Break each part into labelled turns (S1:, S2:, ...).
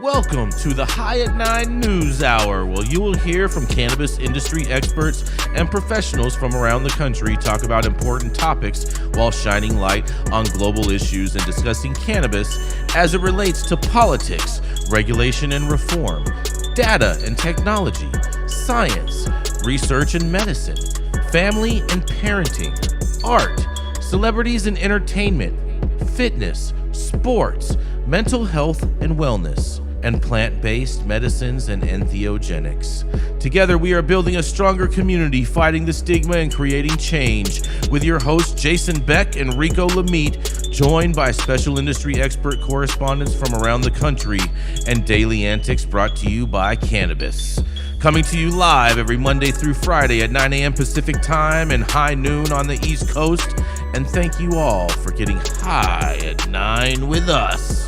S1: Welcome to the High at 9 News Hour, where you will hear from cannabis industry experts and professionals from around the country talk about important topics while shining light on global issues and discussing cannabis as it relates to politics, regulation and reform, data and technology, science, research and medicine, family and parenting, art, celebrities and entertainment, fitness, sports, mental health and wellness, and plant-based medicines and entheogenics. Together, we are building a stronger community, fighting the stigma and creating change. With your hosts, Jason Beck and Rico Lamitte, joined by special industry expert correspondents from around the country, and daily antics brought to you by Cannabis. Coming to you live every Monday through Friday at 9 a.m. Pacific Time and high noon on the East Coast. And thank you all for getting high at 9 with us.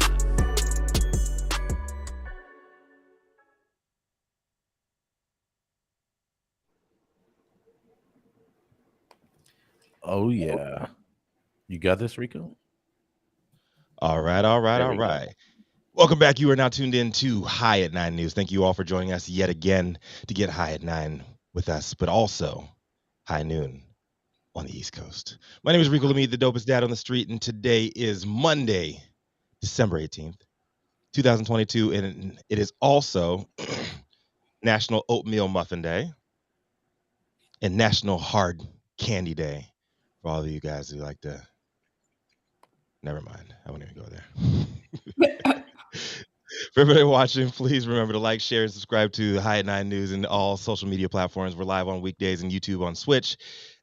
S1: Oh, yeah. You got this, Rico?
S2: All right. Welcome back. You are now tuned in to High at 9 News. Thank you all for joining us yet again to get High at 9 with us, but also high noon on the East Coast. My name is Rico Lamitte, the dopest dad on the street, and today is Monday, December 18th, 2022, and it is also National Oatmeal Muffin Day and National Hard Candy Day for all of you guys who like to... Never mind. I won't even go there. For everybody watching, please remember to like, share, and subscribe to High at 9 News and all social media platforms. We're live on weekdays and YouTube on Switch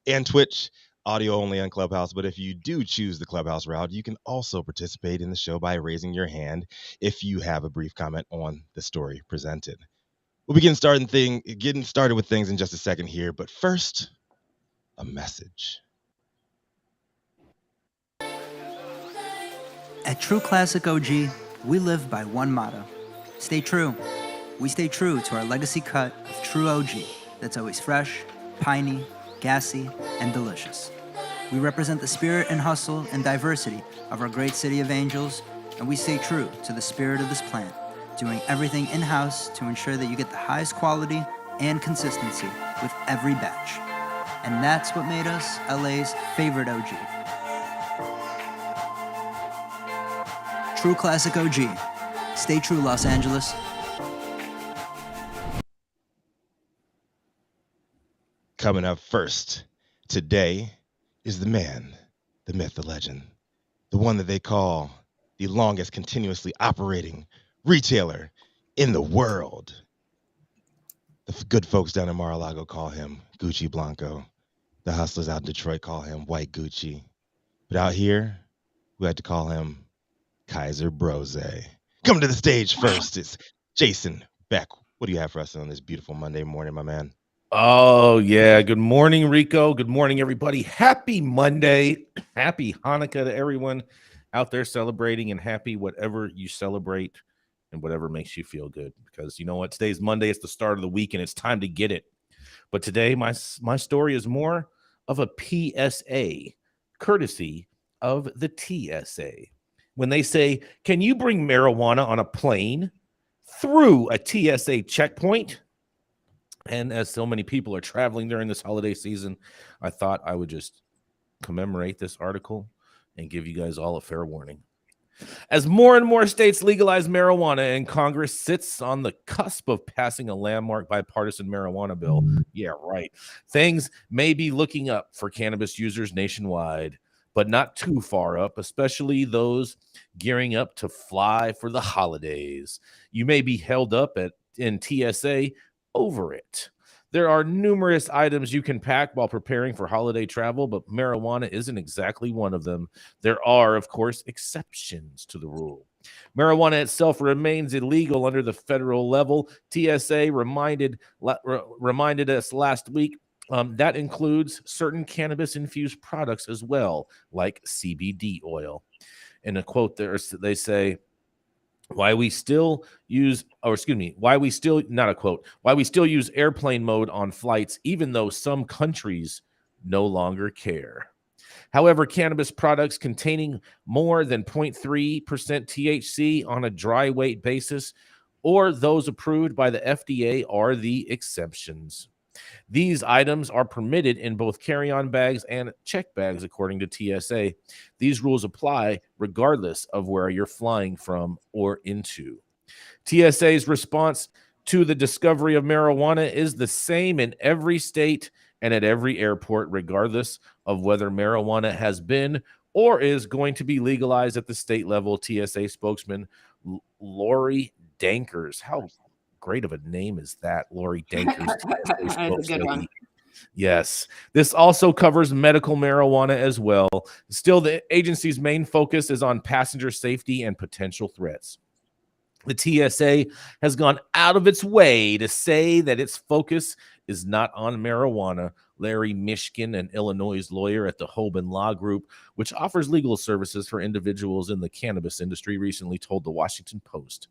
S2: and Twitch, audio only on Clubhouse. But if you do choose the Clubhouse route, you can also participate in the show by raising your hand if you have a brief comment on the story presented. We'll be getting started with things in just a second here. But first, a message.
S3: At True Classic OG, we live by one motto: stay true. We stay true to our legacy cut of True OG that's always fresh, piney, gassy, and delicious. We represent the spirit and hustle and diversity of our great city of Angels, and we stay true to the spirit of this plant, doing everything in-house to ensure that you get the highest quality and consistency with every batch. And that's what made us LA's favorite OG. True Classic OG. Stay true, Los Angeles.
S2: Coming up first today is the man, the myth, the legend, the one that they call the longest continuously operating retailer in the world. The good folks down in Mar-a-Lago call him Gucci Blanco. The hustlers out in Detroit call him White Gucci. But out here, we had to call him Kaiser Brose. Coming to the stage first is Jason Beck. What do you have for us on this beautiful Monday morning, my man?
S1: Oh, yeah. Good morning, Rico. Good morning, everybody. Happy Monday. Happy Hanukkah to everyone out there celebrating, and happy whatever you celebrate and whatever makes you feel good. Because you know what? Today's Monday. It's the start of the week, and it's time to get it. But today, my story is more of a PSA, courtesy of the TSA. When they say, can you bring marijuana on a plane through a TSA checkpoint? And as so many people are traveling during this holiday season, I thought I would just commemorate this article and give you guys all a fair warning. As more and more states legalize marijuana and Congress sits on the cusp of passing a landmark bipartisan marijuana bill, yeah, right, things may be looking up for cannabis users nationwide, but not too far up, especially those gearing up to fly for the holidays. You may be held up in TSA over it. There are numerous items you can pack while preparing for holiday travel, but marijuana isn't exactly one of them. There are, of course, exceptions to the rule. Marijuana itself remains illegal under the federal level. TSA reminded us last week. That includes certain cannabis-infused products as well, like CBD oil. In a quote there, they say, why we still use airplane mode on flights, even though some countries no longer care. However, cannabis products containing more than 0.3% THC on a dry weight basis or those approved by the FDA are the exceptions. These items are permitted in both carry-on bags and check bags, according to TSA. These rules apply regardless of where you're flying from or into. TSA's response to the discovery of marijuana is the same in every state and at every airport, regardless of whether marijuana has been or is going to be legalized at the state level. TSA spokesman Lori Dankers. How great of a name is that, Lori Dankers?
S4: That's a good one.
S1: Yes. This also covers medical marijuana as well. Still, the agency's main focus is on passenger safety and potential threats. The TSA has gone out of its way to say that its focus is not on marijuana. Larry Mishkin, an Illinois lawyer at the Hoban Law Group, which offers legal services for individuals in the cannabis industry, recently told the Washington Post.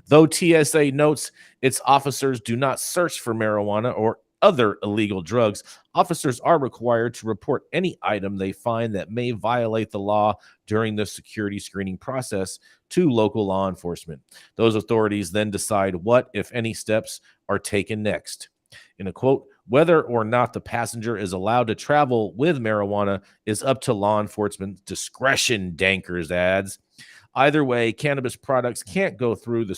S1: Though TSA notes its officers do not search for marijuana or other illegal drugs, officers are required to report any item they find that may violate the law during the security screening process to local law enforcement. Those authorities then decide what, if any, steps are taken next. In a quote, whether or not the passenger is allowed to travel with marijuana is up to law enforcement's discretion, Dankers adds. Either way, cannabis products can't go through the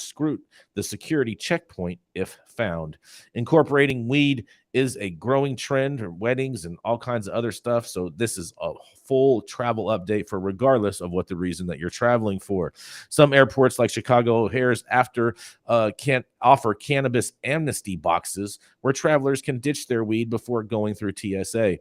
S1: security checkpoint if found. Incorporating weed is a growing trend for weddings and all kinds of other stuff. So this is a full travel update for regardless of what the reason that you're traveling for. Some airports like Chicago O'Hare's can't offer cannabis amnesty boxes where travelers can ditch their weed before going through TSA.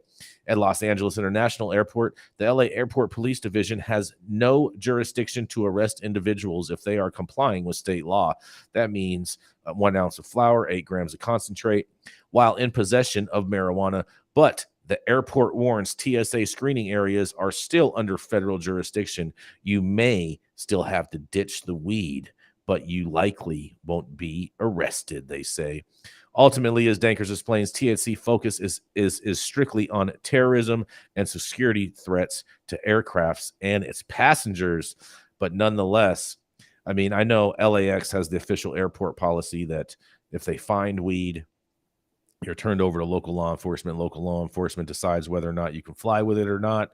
S1: At Los Angeles International Airport, the LA Airport Police Division has no jurisdiction to arrest individuals if they are complying with state law. That means 1 ounce of flour, 8 grams of concentrate, while in possession of marijuana. But the airport warns TSA screening areas are still under federal jurisdiction. You may still have to ditch the weed, but you likely won't be arrested, they say. Ultimately, as Dankers explains, THC focus is strictly on terrorism and security threats to aircrafts and its passengers. But nonetheless, I mean, I know LAX has the official airport policy that if they find weed, you're turned over to local law enforcement. Local law enforcement decides whether or not you can fly with it or not.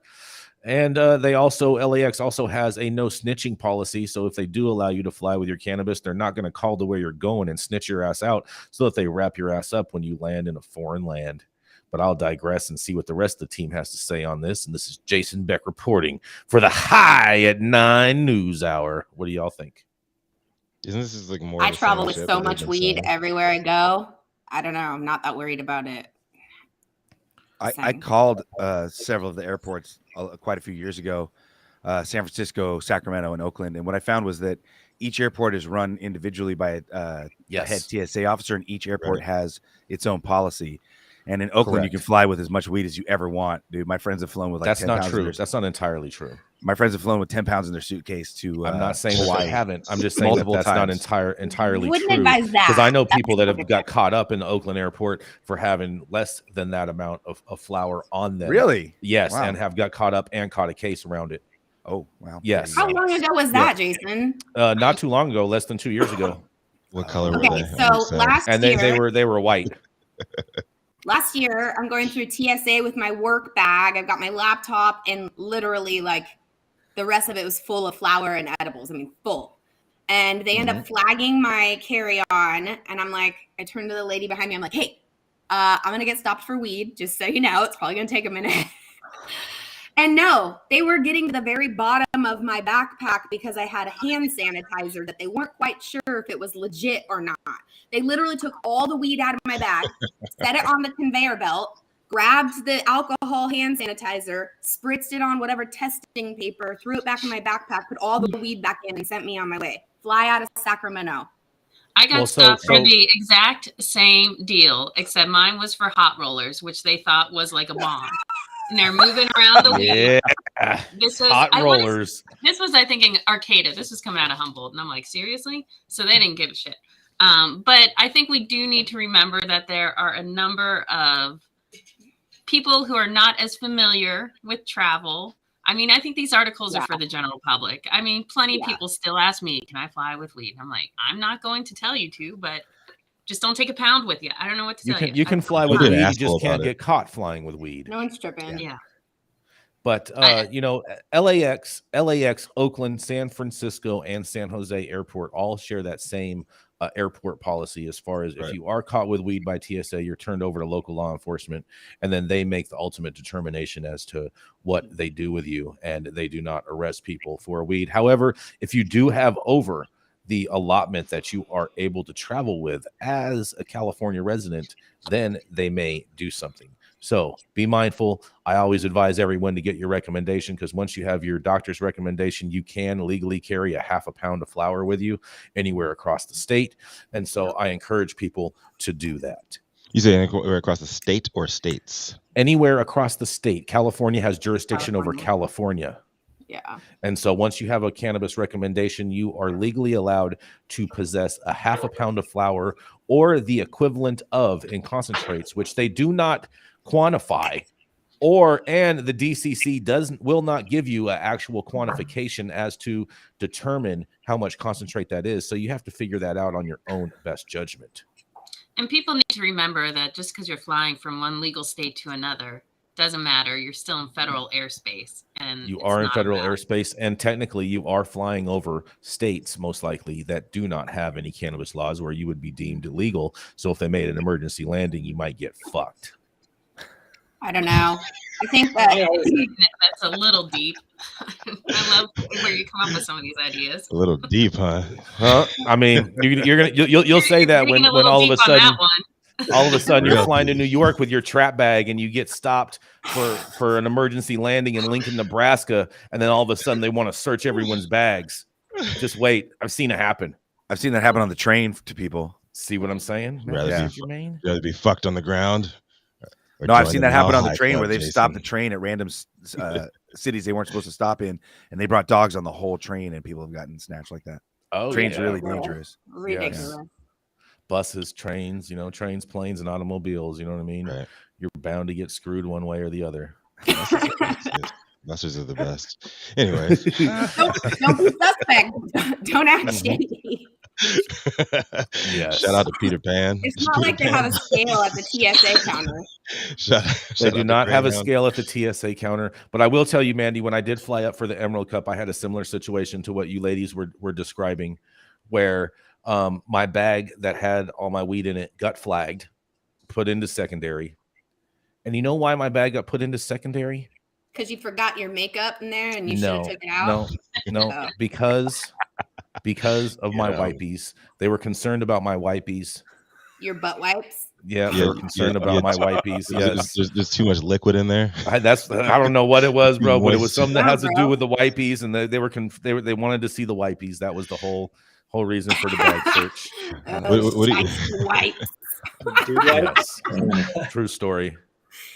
S1: And LAX also has a no snitching policy. So if they do allow you to fly with your cannabis, they're not going to call to where you're going and snitch your ass out so that they wrap your ass up when you land in a foreign land. But I'll digress and see what the rest of the team has to say on this. And this is Jason Beck reporting for the High at 9 News Hour. What do y'all think?
S2: Isn't this like more?
S4: I travel with so much weed everywhere I go. I don't know. I'm not that worried about it.
S5: I called several of the airports quite a few years ago, San Francisco, Sacramento, and Oakland. And what I found was that each airport is run individually by a head TSA officer, and each airport has its own policy. And in Oakland, you can fly with as much weed as you ever want, dude. My friends have flown with like
S1: that's
S5: 10
S1: not
S5: pounds
S1: true. That's not entirely true.
S5: My friends have flown with 10 pounds in their suitcase to
S1: I'm not saying
S5: Hawaii.
S1: that they haven't. I'm just saying that that's not entirely
S4: Wouldn't
S1: true.
S4: advise that.
S1: Because I know people that have got caught up in the Oakland airport for having less than that amount of flour on them.
S5: Really?
S1: Yes,
S5: Wow.
S1: and have got caught up and caught a case around it.
S5: Oh, wow.
S1: Yes.
S4: How long ago was that, Jason?
S1: Not too long ago, less than 2 years ago.
S2: What color were
S4: Okay,
S2: they?
S4: so last
S1: And
S4: year,
S1: they were white.
S4: Last year, I'm going through TSA with my work bag. I've got my laptop, and literally, like, the rest of it was full of flour and edibles. I mean, full. And they end up flagging my carry-on, and I'm like, I turn to the lady behind me. I'm like, hey, I'm going to get stopped for weed, just so you know. It's probably going to take a minute. And no, they were getting to the very bottom of my backpack because I had a hand sanitizer that they weren't quite sure if it was legit or not. They literally took all the weed out of my bag, set it on the conveyor belt, grabbed the alcohol hand sanitizer, spritzed it on whatever testing paper, threw it back in my backpack, put all the weed back in, and sent me on my way. Fly out of Sacramento.
S6: I got stopped for the exact same deal, except mine was for hot rollers, which they thought was like a bomb. And they're moving around the weed. This was
S1: hot rollers.
S6: This was, I think, in Arcata. This was coming out of Humboldt. And I'm like, seriously? So they didn't give a shit. But I think we do need to remember that there are a number of people who are not as familiar with travel I mean, I think these articles
S4: Yeah.
S6: are for the general public. I mean, plenty of
S4: Yeah.
S6: people still ask me, can I fly with weed? I'm like, I'm not going to tell you to, but just don't take a pound with you. I don't know what to tell you.
S1: You can fly with
S2: Don't be
S1: weed,
S2: an
S1: you just
S2: asshole
S1: can't
S2: about
S1: get caught flying with weed.
S4: No one's tripping.
S6: Yeah.
S1: But you know, LAX, Oakland, San Francisco, and San Jose Airport all share that same airport policy as far as if you are caught with weed by TSA, you're turned over to local law enforcement, and then they make the ultimate determination as to what they do with you, and they do not arrest people for weed. However, if you do have over the allotment that you are able to travel with as a California resident, then they may do something. So be mindful. I always advise everyone to get your recommendation, because once you have your doctor's recommendation, you can legally carry a half a pound of flour with you anywhere across the state. And so I encourage people to do that.
S2: You say anywhere across the state or states?
S1: Anywhere across the state. California has jurisdiction over California.
S4: Yeah.
S1: And so once you have a cannabis recommendation, you are legally allowed to possess a half a pound of flour or the equivalent of in concentrates, which they do not quantify, and the DCC will not give you an actual quantification as to determine how much concentrate that is. So you have to figure that out on your own best judgment.
S6: And people need to remember that just because you're flying from one legal state to another doesn't matter. You're still in federal airspace, and
S1: you are in federal airspace, and technically you are flying over states most likely that do not have any cannabis laws, where you would be deemed illegal. So if they made an emergency landing, you might get fucked.
S4: I don't know. I think that
S6: that's a little deep. I love where you come up with some of these ideas.
S2: A little deep, huh?
S1: I mean, you'll say that when all of a sudden you're flying to New York with your trap bag and you get stopped for an emergency landing in Lincoln, Nebraska, and then all of a sudden they want to search everyone's bags. Just wait. I've seen it happen.
S5: I've seen that happen on the train to people.
S1: See what I'm saying?
S2: Rather be fucked on the ground.
S5: No, I've seen that happen on the train where they've stopped the train at random cities they weren't supposed to stop in, and they brought dogs on the whole train, and people have gotten snatched like that. Trains are really dangerous.
S4: Ridiculous.
S1: Yes. Buses, trains, trains, planes, and automobiles. You know what I mean?
S2: Right.
S1: You're bound to get screwed one way or the other.
S2: Buses are the best. Anyway,
S4: don't be suspect. Don't act shady.
S1: Yes.
S2: Shout out to Peter Pan.
S4: It's not like they have a scale at the TSA counter.
S1: They do not have a scale at the TSA counter. But I will tell you, Mandy, when I did fly up for the Emerald Cup, I had a similar situation to what you ladies were describing, where my bag that had all my weed in it got flagged, put into secondary. And you know why my bag got put into secondary?
S4: Because you forgot your makeup in there and you should have took it out?
S1: No, because of my wipies. They were concerned about my wipies.
S4: Your butt wipes?
S1: Yeah, they were concerned about my wipies. Yes.
S2: There's too much liquid in there.
S1: I don't know what it was, bro, but it was something that has to do with the wipies, and they wanted to see the wipies. That was the whole reason for the bag search.
S2: What do you
S4: Wipes.
S1: Yes. True story.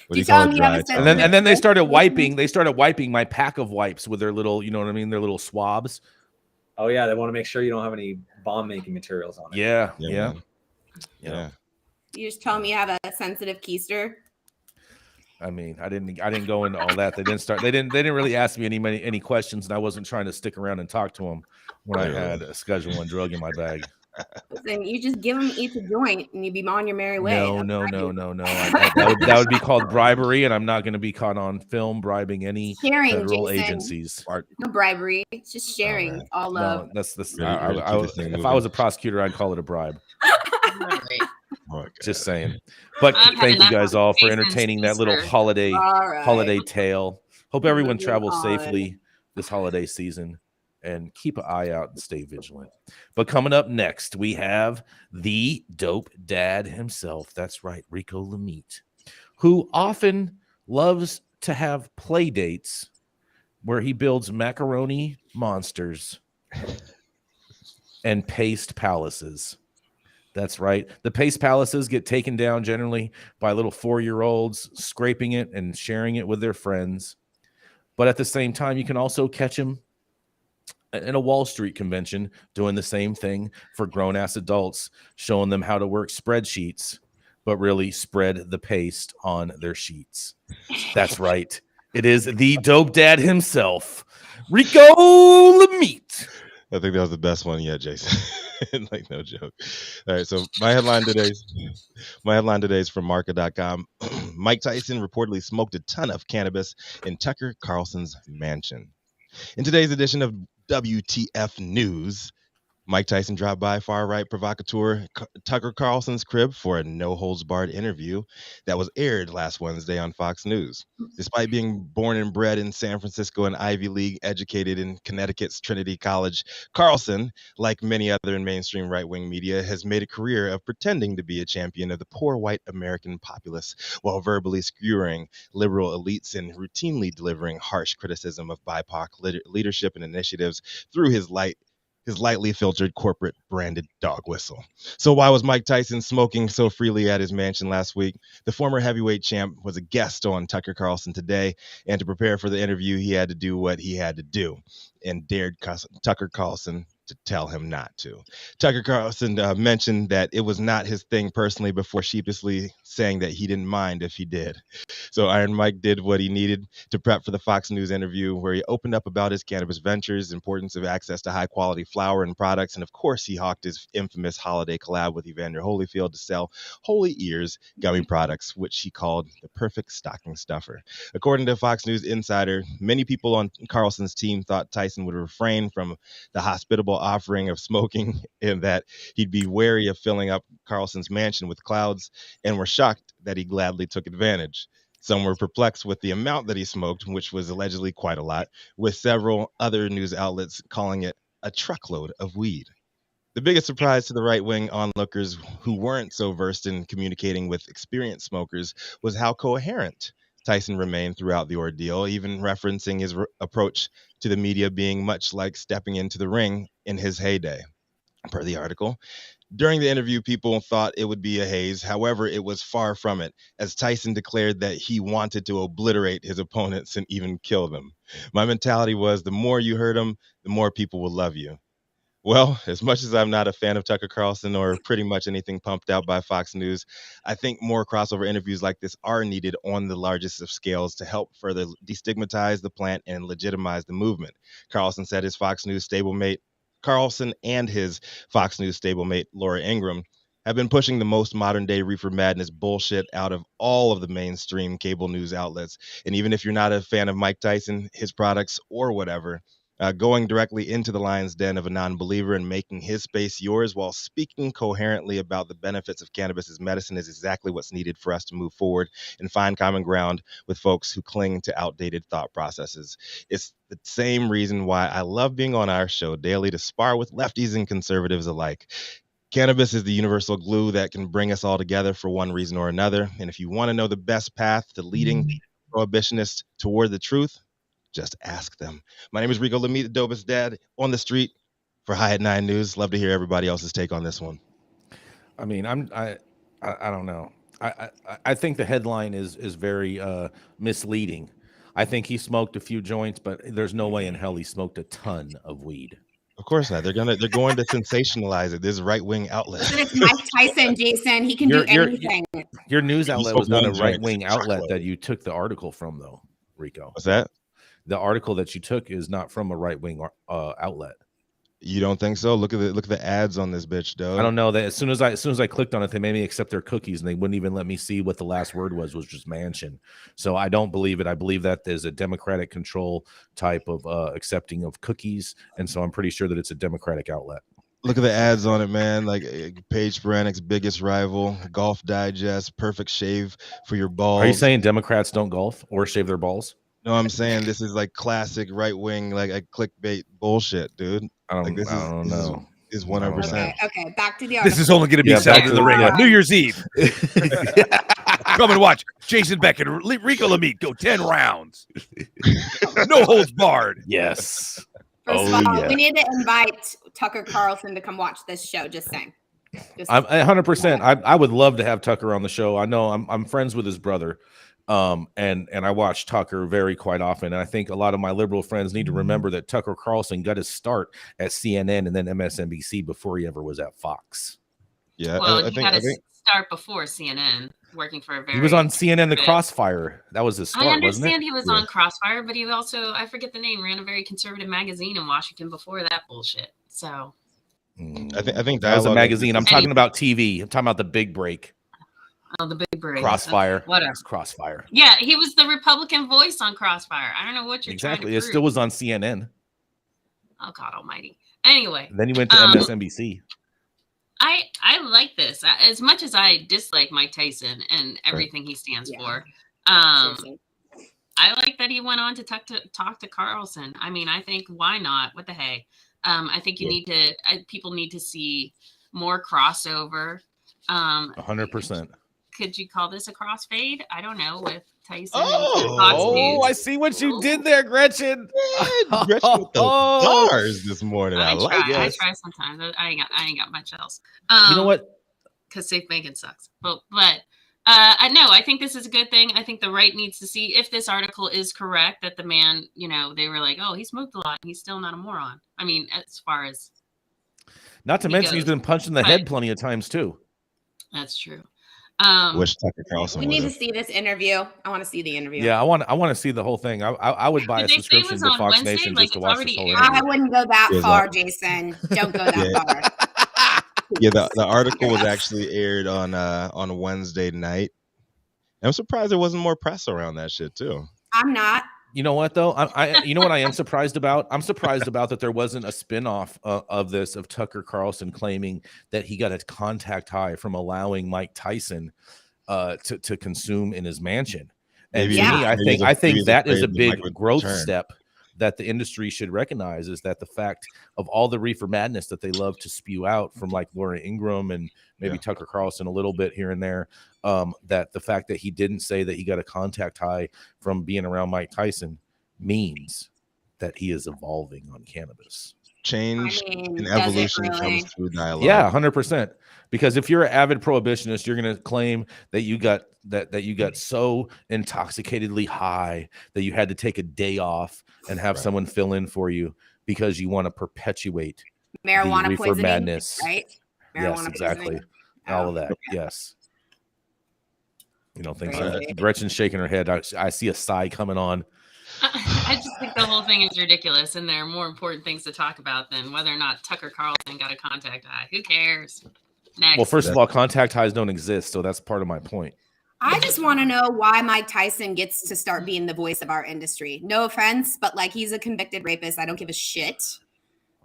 S2: What do you call it?
S1: And then they started wiping my pack of wipes with their little, you know what I mean, their little swabs.
S7: Oh yeah, they want to make sure you don't have any bomb making materials on it.
S1: Yeah.
S4: You just tell me you have a sensitive keister.
S1: I mean, I didn't go into all that. They didn't really ask me any questions, and I wasn't trying to stick around and talk to them when I had a Schedule 1 drug in my bag.
S4: Then you just give them each a joint and you be on your merry way.
S1: No. That would be called bribery, and I'm not going to be caught on film bribing any federal agencies.
S4: No bribery. It's just sharing. All love.
S1: No, if I was a prosecutor, I'd call it a bribe. Just saying. But thank you guys all for entertaining that little holiday tale. Hope everyone travels safely this holiday season. And keep an eye out and stay vigilant. But coming up next, we have the dope dad himself. That's right, Rico Lamitte, who often loves to have play dates where he builds macaroni monsters and paste palaces. That's right. The paste palaces get taken down generally by little 4-year-olds scraping it and sharing it with their friends. But at the same time, you can also catch him in a Wall Street convention doing the same thing for grown-ass adults, showing them how to work spreadsheets, but really spread the paste on their sheets. That's right. It is the dope dad himself, Rico Lamitte.
S2: I think that was the best one yet, Jason. Like, no joke. All right, so my headline today is from Marca.com. Mike Tyson reportedly smoked a ton of cannabis in Tucker Carlson's mansion. In today's edition of WTF News, Mike Tyson dropped by far-right provocateur Tucker Carlson's crib for a no-holds-barred interview that was aired last Wednesday on Fox News. Despite being born and bred in San Francisco and Ivy League educated in Connecticut's Trinity College, Carlson, like many other in mainstream right-wing media, has made a career of pretending to be a champion of the poor white American populace while verbally skewering liberal elites and routinely delivering harsh criticism of BIPOC leadership and initiatives through his lightly filtered corporate branded dog whistle. So why was Mike Tyson smoking so freely at his mansion last week? The former heavyweight champ was a guest on Tucker Carlson today, and to prepare for the interview, he had to do what he had to do and dared Tucker Carlson to tell him not to. Tucker Carlson mentioned that it was not his thing personally before sheepishly saying that he didn't mind if he did. So Iron Mike did what he needed to prep for the Fox News interview, where he opened up about his cannabis ventures, importance of access to high quality flower and products, and of course he hawked his infamous holiday collab with Evander Holyfield to sell Holy Ears gummy products, which he called the perfect stocking stuffer. According to Fox News Insider, many people on Carlson's team thought Tyson would refrain from the hospitable offering of smoking and that he'd be wary of filling up Carlson's mansion with clouds, and were shocked that he gladly took advantage. Some were perplexed with the amount that he smoked, which was allegedly quite a lot, with several other news outlets calling it a truckload of weed. The biggest surprise to the right-wing onlookers who weren't so versed in communicating with experienced smokers was how coherent Tyson remained throughout the ordeal, even referencing his approach to the media being much like stepping into the ring in his heyday. Per the article, during the interview, people thought it would be a haze. However, it was far from it, as Tyson declared that he wanted to obliterate his opponents and even kill them. My mentality was, the more you hurt him, the more people will love you. Well, as much as I'm not a fan of Tucker Carlson or pretty much anything pumped out by Fox News, I think more crossover interviews like this are needed on the largest of scales to help further destigmatize the plant and legitimize the movement. Carlson and his Fox News stablemate, Laura Ingraham, have been pushing the most modern-day reefer madness bullshit out of all of the mainstream cable news outlets. And even if you're not a fan of Mike Tyson, his products, or whatever, going directly into the lion's den of a non-believer and making his space yours while speaking coherently about the benefits of cannabis as medicine is exactly what's needed for us to move forward and find common ground with folks who cling to outdated thought processes. It's the same reason why I love being on our show daily to spar with lefties and conservatives alike. Cannabis is the universal glue that can bring us all together for one reason or another. And if you want to know the best path to leading prohibitionists toward the truth, just ask them. My name is Rico Lamitte, the dopest dad on the street for High at 9 News. Love to hear everybody else's take on this one.
S1: I mean, I don't know. I think the headline is very misleading. I think he smoked a few joints, but there's no way in hell he smoked a ton of weed.
S2: Of course not. They're going to sensationalize it. This is right-wing outlet.
S4: But it's Mike Tyson, Jason. He can do anything.
S1: Your news outlet was not a right-wing outlet that you took the article from, though, Rico.
S2: What's that?
S1: The article that you took is not from a right-wing outlet.
S2: You don't think so? Look at the ads on this bitch, dog.
S1: I don't know that as soon as I clicked on it, they made me accept their cookies, and they wouldn't even let me see what the last word was just mansion. So I don't believe it. I believe that there's a Democratic control type of accepting of cookies, and so I'm pretty sure that it's a Democratic outlet.
S2: Look at the ads on it, man. Like Paige Sporanic's biggest rival, Golf Digest, perfect shave for your balls.
S1: Are you saying Democrats don't golf or shave their balls?
S2: No, I'm saying this is like classic right wing, like a clickbait bullshit, dude.
S1: I don't know.
S2: Is 100%.
S4: Okay, back to the article.
S5: This is only going to be said in the ring on New Year's Eve. Come and watch Jason Beck and Rico Lamitte go 10 rounds. No holds barred.
S1: Yes.
S4: First of all, we need to invite Tucker Carlson to come watch this show. Just saying.
S1: I'm 100%. I would love to have Tucker on the show. I know I'm friends with his brother. And I watch Tucker quite often. And I think a lot of my liberal friends need to remember that Tucker Carlson got his start at CNN and then MSNBC before he ever was at Fox.
S6: Yeah. Well, he got his start before CNN. working for a very.
S1: He was on CNN, The Crossfire. That was his start,
S6: I
S1: wasn't it?
S6: understand he was on Crossfire, but he also, I forget the name, ran a very conservative magazine in Washington before that bullshit. So
S2: I think
S1: that was a magazine. I'm talking about TV. I'm talking about the big break.
S6: Oh, the big break.
S1: Crossfire.
S6: Whatever.
S1: Crossfire.
S6: Yeah, he was the Republican voice on Crossfire. I don't know what you're trying to prove.
S1: It still was on CNN.
S6: Oh, God almighty. Anyway.
S1: Then he went to MSNBC.
S6: I like this. As much as I dislike Mike Tyson and everything he stands for, I like that he went on to talk to Carlson. I mean, I think, why not? What the hey? I think people need to see more crossover.
S1: 100%.
S6: Could you call this a crossfade? I don't know, with Tyson.
S1: I see what you did there, Gretchen.
S2: Yeah, Gretchen with the bars this morning. I
S6: try sometimes. I ain't got much else.
S1: You know what?
S6: Because safe banking sucks. But I think this is a good thing. I think the right needs to see if this article is correct, that the man, they were like, oh, he smoked a lot and he's still not a moron. I mean, as far as
S1: not to mention, he's been punched in the head plenty of times too.
S6: That's true.
S2: Wish Tucker Carlson.
S4: We need to see this interview. I want to see the interview.
S1: Yeah, I want to see the whole thing. I would buy a subscription to Fox Nation just to watch this whole interview.
S4: I wouldn't go that far, Jason. Don't go that far.
S2: Yeah, the article was actually aired on a Wednesday night. I'm surprised there wasn't more press around that shit too.
S4: I'm not.
S1: You know what though? You know what I am surprised about? I'm surprised about that there wasn't a spinoff of Tucker Carlson claiming that he got a contact high from allowing Mike Tyson to consume in his mansion. And to me, I think that is a big growth step that the industry should recognize, is that the fact of all the reefer madness that they love to spew out from like Laura Ingraham and maybe Tucker Carlson a little bit here and there, that the fact that he didn't say that he got a contact high from being around Mike Tyson means that he is evolving on cannabis.
S2: Change and evolution comes through dialogue.
S1: Yeah, 100%. Because if you're an avid prohibitionist, you're going to claim that you got so intoxicatedly high that you had to take a day off and have someone fill in for you because you want to perpetuate
S4: marijuana
S1: reefer
S4: poisoning,
S1: madness.
S4: right?
S1: Yes, exactly. All of that. Yes. Things like Gretchen's shaking her head. I see a sigh coming on.
S6: I just think the whole thing is ridiculous, and there are more important things to talk about than whether or not Tucker Carlson got a contact high. Who cares? Next.
S1: Well, first of all, contact highs don't exist, so that's part of my point.
S4: I just want to know why Mike Tyson gets to start being the voice of our industry. No offense, but he's a convicted rapist. I don't give a shit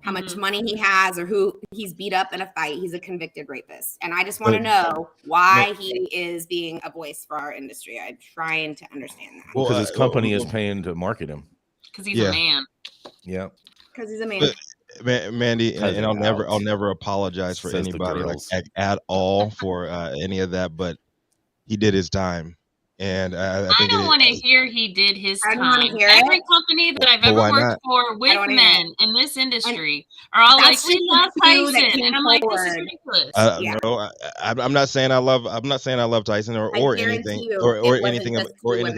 S4: how much money he has or who he's beat up in a fight. He's a convicted rapist. And I just want to know why he is being a voice for our industry. I'm trying to understand that.
S1: Because his company is paying to market him.
S6: Because he's a man.
S1: Yeah.
S4: Because he's a man.
S2: Mandy, and I'll never apologize for anybody at all for any of that, but he did his time. And I
S6: don't want to hear he did his time.
S4: Every
S6: company that I've ever worked for with men in this industry are all like, "We love Tyson," and I'm like, "This is ridiculous."
S2: No, I'm not saying I love Tyson or anything or anything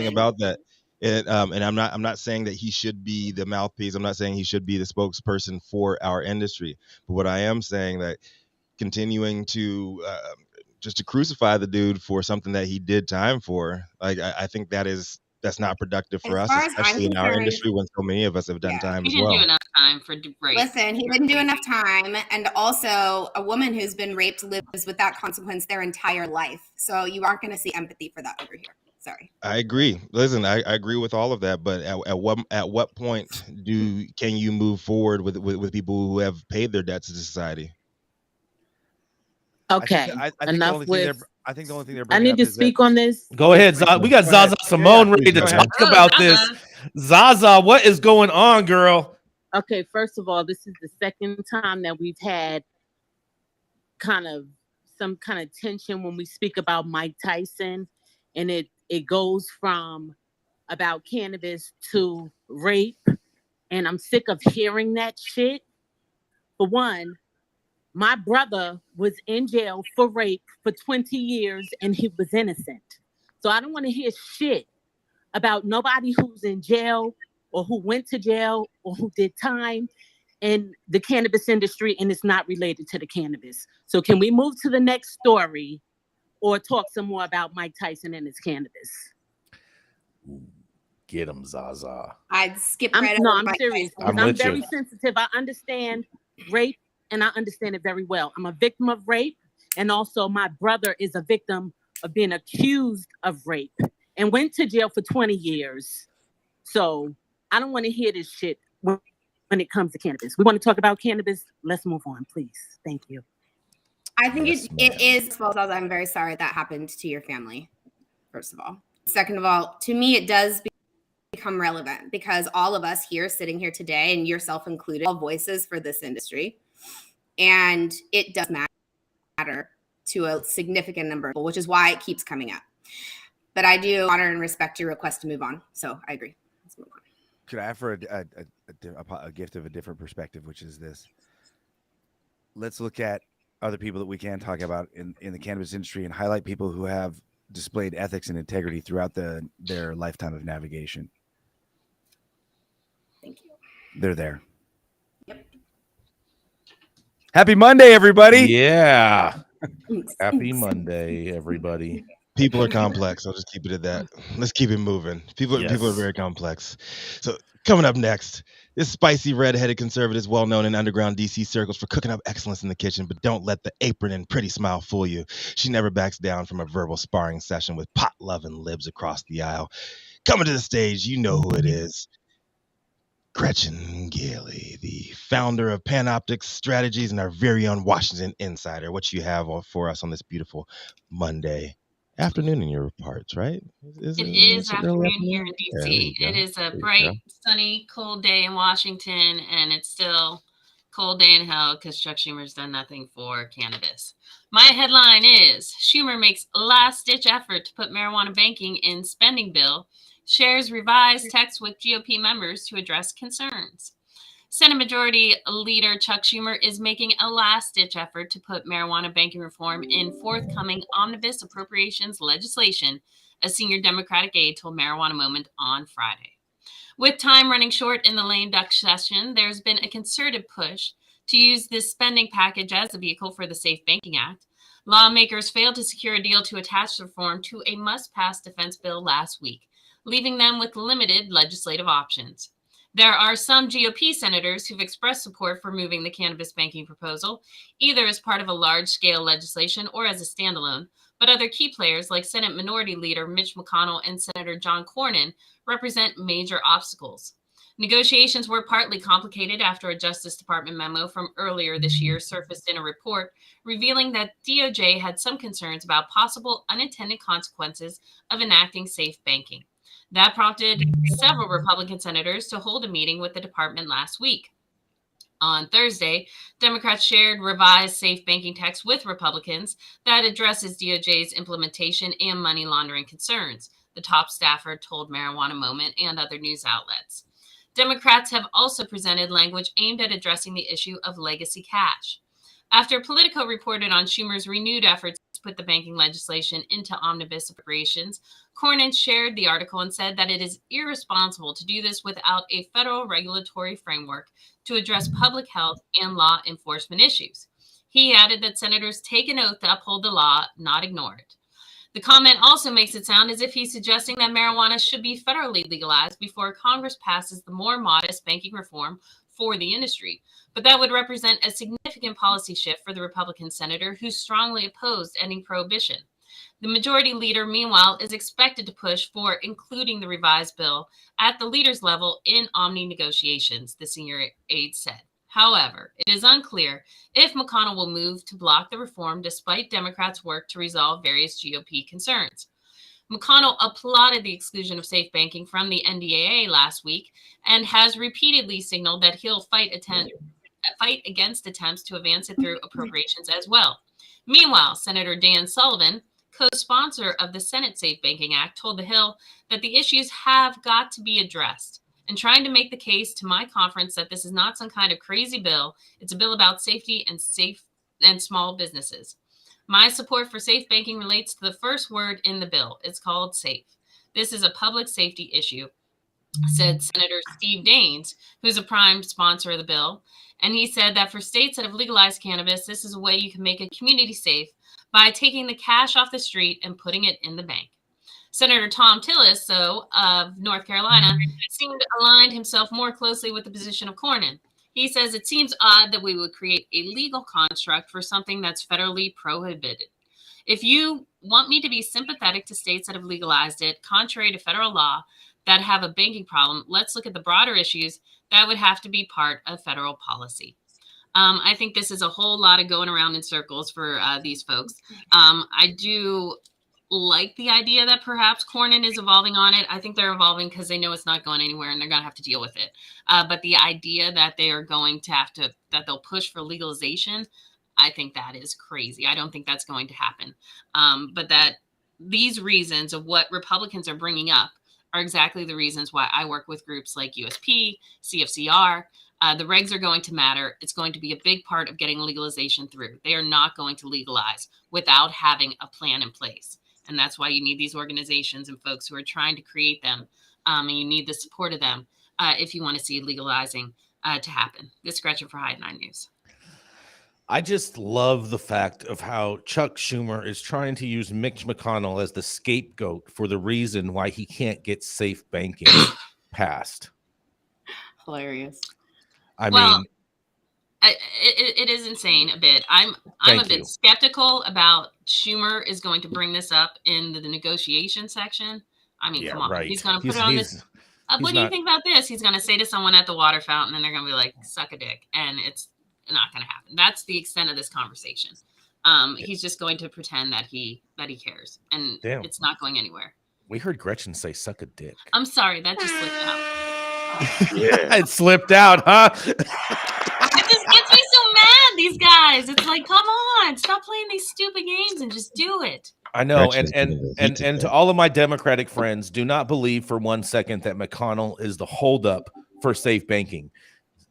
S2: about that. And I'm not saying that he should be the mouthpiece. I'm not saying he should be the spokesperson for our industry. But what I am saying, that continuing to just to crucify the dude for something that he did time for, I think that's not productive for us, especially in our industry when so many of us have done time as well.
S6: He didn't do enough time for rape.
S4: Listen, he didn't do enough time, and also a woman who's been raped lives with that consequence their entire life. So you aren't going to see empathy for that over here. Sorry.
S2: I agree. Listen, I agree with all of that, but at what point can you move forward with people who have paid their debts to society?
S8: Okay.
S5: I think
S8: enough with.
S5: I think the only thing they're.
S8: I need to speak on this.
S1: Go ahead, Zaza. We got Zaza Simone ready to talk about this. Zaza, what is going on, girl?
S8: Okay, first of all, this is the second time that we've had some kind of tension when we speak about Mike Tyson, and it goes from about cannabis to rape, and I'm sick of hearing that shit. For one, my brother was in jail for rape for 20 years and he was innocent. So I don't want to hear shit about nobody who's in jail or who went to jail or who did time in the cannabis industry and it's not related to the cannabis. So can we move to the next story or talk some more about Mike Tyson and his cannabis.
S1: Get him, Zaza.
S4: I'd skip
S8: I'm
S4: Mike
S8: serious.
S4: Tyson.
S8: I'm very sensitive. I understand rape, and I understand it very well. I'm a victim of rape, and also my brother is a victim of being accused of rape and went to jail for 20 years. So I don't want to hear this shit when it comes to cannabis. We want to talk about cannabis. Let's move on, please. Thank you.
S4: I think it is. Well, I'm very sorry that happened to your family, first of all. Second of all, to me, it does become relevant because all of us here sitting here today, and yourself included, all voices for this industry. And it does matter to a significant number of people, which is why it keeps coming up. But I do honor and respect your request to move on. So I agree. Let's move on.
S5: Could I offer a gift of a different perspective, which is this? Let's look at other people that we can talk about in the cannabis industry and highlight people who have displayed ethics and integrity throughout their lifetime of navigation.
S4: Thank you.
S5: They're there. Yep. Happy Monday, everybody.
S1: Yeah. Happy Monday, everybody.
S2: People are complex. I'll just keep it at that. Let's keep it moving. People are very complex. So coming up next, this spicy red-headed conservative is well known in underground DC circles for cooking up excellence in the kitchen, but don't let the apron and pretty smile fool you. She never backs down from a verbal sparring session with pot-loving libs across the aisle. Coming to the stage, you know who it is. Gretchen Gailey, the founder of Panoptics Strategies and our very own Washington Insider. What you have for us on this beautiful Monday afternoon in your parts, right?
S6: It is afternoon here in DC. It is a bright, sunny, cold day in Washington, and it's still cold day in hell because Chuck Schumer's done nothing for cannabis. My headline is Schumer makes last-ditch effort to put marijuana banking in spending bill, shares revised text with GOP members to address concerns. Senate Majority Leader Chuck Schumer is making a last-ditch effort to put marijuana banking reform in forthcoming omnibus appropriations legislation, a senior Democratic aide told Marijuana Moment on Friday. With time running short in the lame duck session, there's been a concerted push to use this spending package as a vehicle for the Safe Banking Act. Lawmakers failed to secure a deal to attach the reform to a must-pass defense bill last week, leaving them with limited legislative options. There are some GOP senators who've expressed support for moving the cannabis banking proposal, either as part of a large-scale legislation or as a standalone, but other key players like Senate Minority Leader Mitch McConnell and Senator John Cornyn represent major obstacles. Negotiations were partly complicated after a Justice Department memo from earlier this year surfaced in a report revealing that DOJ had some concerns about possible unintended consequences of enacting safe banking. That prompted several Republican senators to hold a meeting with the department last week. On Thursday, Democrats shared revised safe banking text with Republicans that addresses DOJ's implementation and money laundering concerns, the top staffer told Marijuana Moment and other news outlets. Democrats have also presented language aimed at addressing the issue of legacy cash. After Politico reported on Schumer's renewed efforts to put the banking legislation into omnibus appropriations, Cornyn shared the article and said that it is irresponsible to do this without a federal regulatory framework to address public health and law enforcement issues. He added that senators take an oath to uphold the law, not ignore it. The comment also makes it sound as if he's suggesting that marijuana should be federally legalized before Congress passes the more modest banking reform for the industry. But that would represent a significant policy shift for the Republican senator who strongly opposed ending prohibition. The majority leader, meanwhile, is expected to push for including the revised bill at the leaders' level in omni negotiations, the senior aide said. However, it is unclear if McConnell will move to block the reform despite Democrats' work to resolve various GOP concerns. McConnell applauded the exclusion of safe banking from the NDAA last week and has repeatedly signaled that he'll fight against attempts to advance it through appropriations as well. Meanwhile, Senator Dan Sullivan, co-sponsor of the Senate Safe Banking Act, told The Hill that the issues have got to be addressed, and trying to make the case to my conference that this is not some kind of crazy bill. It's a bill about safety and small businesses. My support for safe banking relates to the first word in the bill. It's called safe. This is a public safety issue, said Senator Steve Daines, who's a prime sponsor of the bill. And he said that for states that have legalized cannabis, this is a way you can make a community safe by taking the cash off the street and putting it in the bank. Senator Tom Tillis, of North Carolina, seemed aligned himself more closely with the position of Cornyn. He says it seems odd that we would create a legal construct for something that's federally prohibited. If you want me to be sympathetic to states that have legalized it, contrary to federal law, that have a banking problem, let's look at the broader issues that would have to be part of federal policy. I think this is a whole lot of going around in circles for these folks. I do like the idea that perhaps Cornyn is evolving on it. I think they're evolving because they know it's not going anywhere and they're going to have to deal with it. But the idea that they are going to have to, that they'll push for legalization, I think that is crazy. I don't think that's going to happen. But that these reasons of what Republicans are bringing up are exactly the reasons why I work with groups like USP, CFCR. The regs are going to matter. It's going to be a big part of getting legalization through. They are not going to legalize without having a plan in place. And that's why you need these organizations and folks who are trying to create them. And you need the support of them if you want to see legalizing to happen. This is Gretchen for High 9 News.
S1: I just love the fact of how Chuck Schumer is trying to use Mitch McConnell as the scapegoat for the reason why he can't get safe banking passed.
S4: Hilarious.
S1: I mean,
S6: it is insane a bit. I'm a bit skeptical about Schumer is going to bring this up in the negotiation section. I mean, come on. Right. He's going to put it on this. What do you think about this? He's going to say to someone at the water fountain and they're going to be like, suck a dick. And it's not going to happen. That's the extent of this conversation. He's just going to pretend that he cares. And it's not going anywhere.
S1: We heard Gretchen say suck a dick.
S6: I'm sorry. That just slipped out.
S1: Yeah, it slipped out, huh?
S6: It just gets me so mad, these guys. It's like, come on, stop playing these stupid games and just do it.
S1: I know, and to all of my Democratic friends, do not believe for 1 second that McConnell is the holdup for safe banking.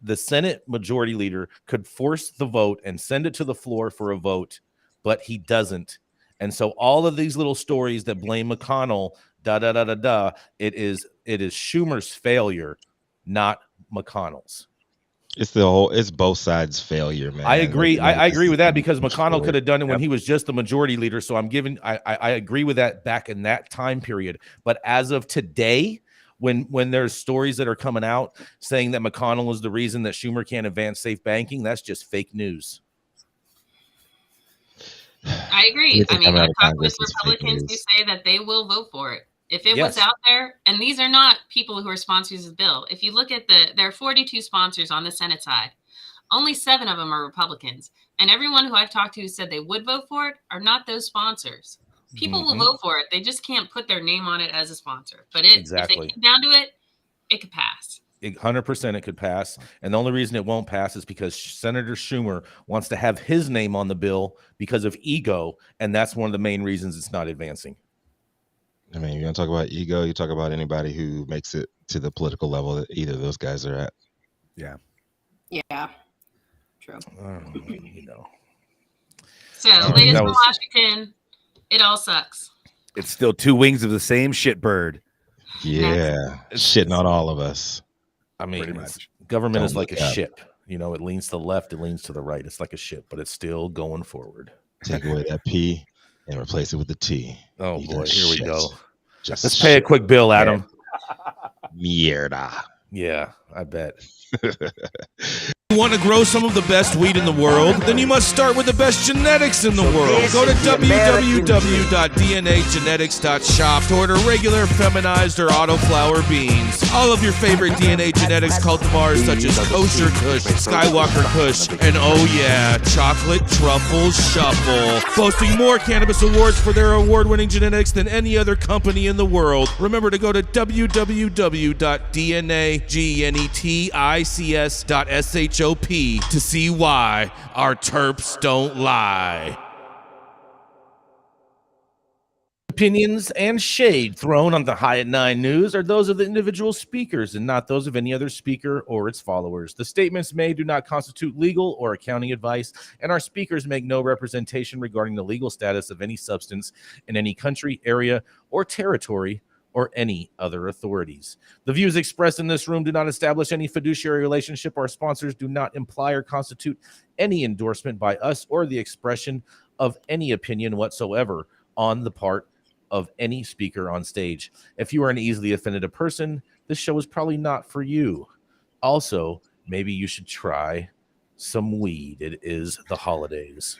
S1: The Senate Majority Leader could force the vote and send it to the floor for a vote, but he doesn't. And so all of these little stories that blame McConnell, it is Schumer's failure, not McConnell's.
S2: It's both sides' failure, man.
S1: I agree. I agree with that because McConnell could have done it when he was just the majority leader. So I agree with that back in that time period. But as of today, when there's stories that are coming out saying that McConnell is the reason that Schumer can't advance safe banking, that's just fake news.
S6: I agree. I mean, I talk with Republicans who say that they will vote for it. If it was out there, and these are not people who are sponsors of the bill. If you look at there are 42 sponsors on the Senate side. Only 7 of them are Republicans. And everyone who I've talked to who said they would vote for it are not those sponsors. People will vote for it. They just can't put their name on it as a sponsor. But if they get down to it, it could pass.
S1: 100% it could pass. And the only reason it won't pass is because Senator Schumer wants to have his name on the bill because of ego. And that's one of the main reasons it's not advancing.
S2: I mean, you're going to talk about ego. You talk about anybody who makes it to the political level that either of those guys are at.
S4: Yeah. True.
S6: So, latest from Washington, it all sucks.
S5: It's still 2 wings of the same shit bird.
S2: Yeah. Shitting on all of us.
S1: I mean, government is like a ship. You know, it leans to the left, it leans to the right. It's like a ship, but it's still going forward.
S2: Take away that P and replace it with the T.
S1: Oh, boy. Here we go. Let's pay a quick bill, Adam.
S2: Mierda.
S1: Yeah, I bet. Want to grow some of the best weed in the world? Then you must start with the best genetics in the world. Go to www.dnagenetics.shop to order regular, feminized, or autoflower beans. All of your favorite DNA genetics cultivars such as Kosher Kush, Skywalker Kush, and oh yeah, Chocolate Truffle Shuffle. Boasting more cannabis awards for their award-winning genetics than any other company in the world. Remember to go to www.dnagenetics.shop to see why our terps don't lie. Opinions and shade thrown on the High at 9 News are those of the individual speakers and not those of any other speaker or its followers. The statements made do not constitute legal or accounting advice, and our speakers make no representation regarding the legal status of any substance in any country, area, or territory or any other authorities. The views expressed in this room do not establish any fiduciary relationship. Our sponsors do not imply or constitute any endorsement by us or the expression of any opinion whatsoever on the part of any speaker on stage. If you are an easily offended person, this show is probably not for you. Also, maybe you should try some weed. It is the holidays.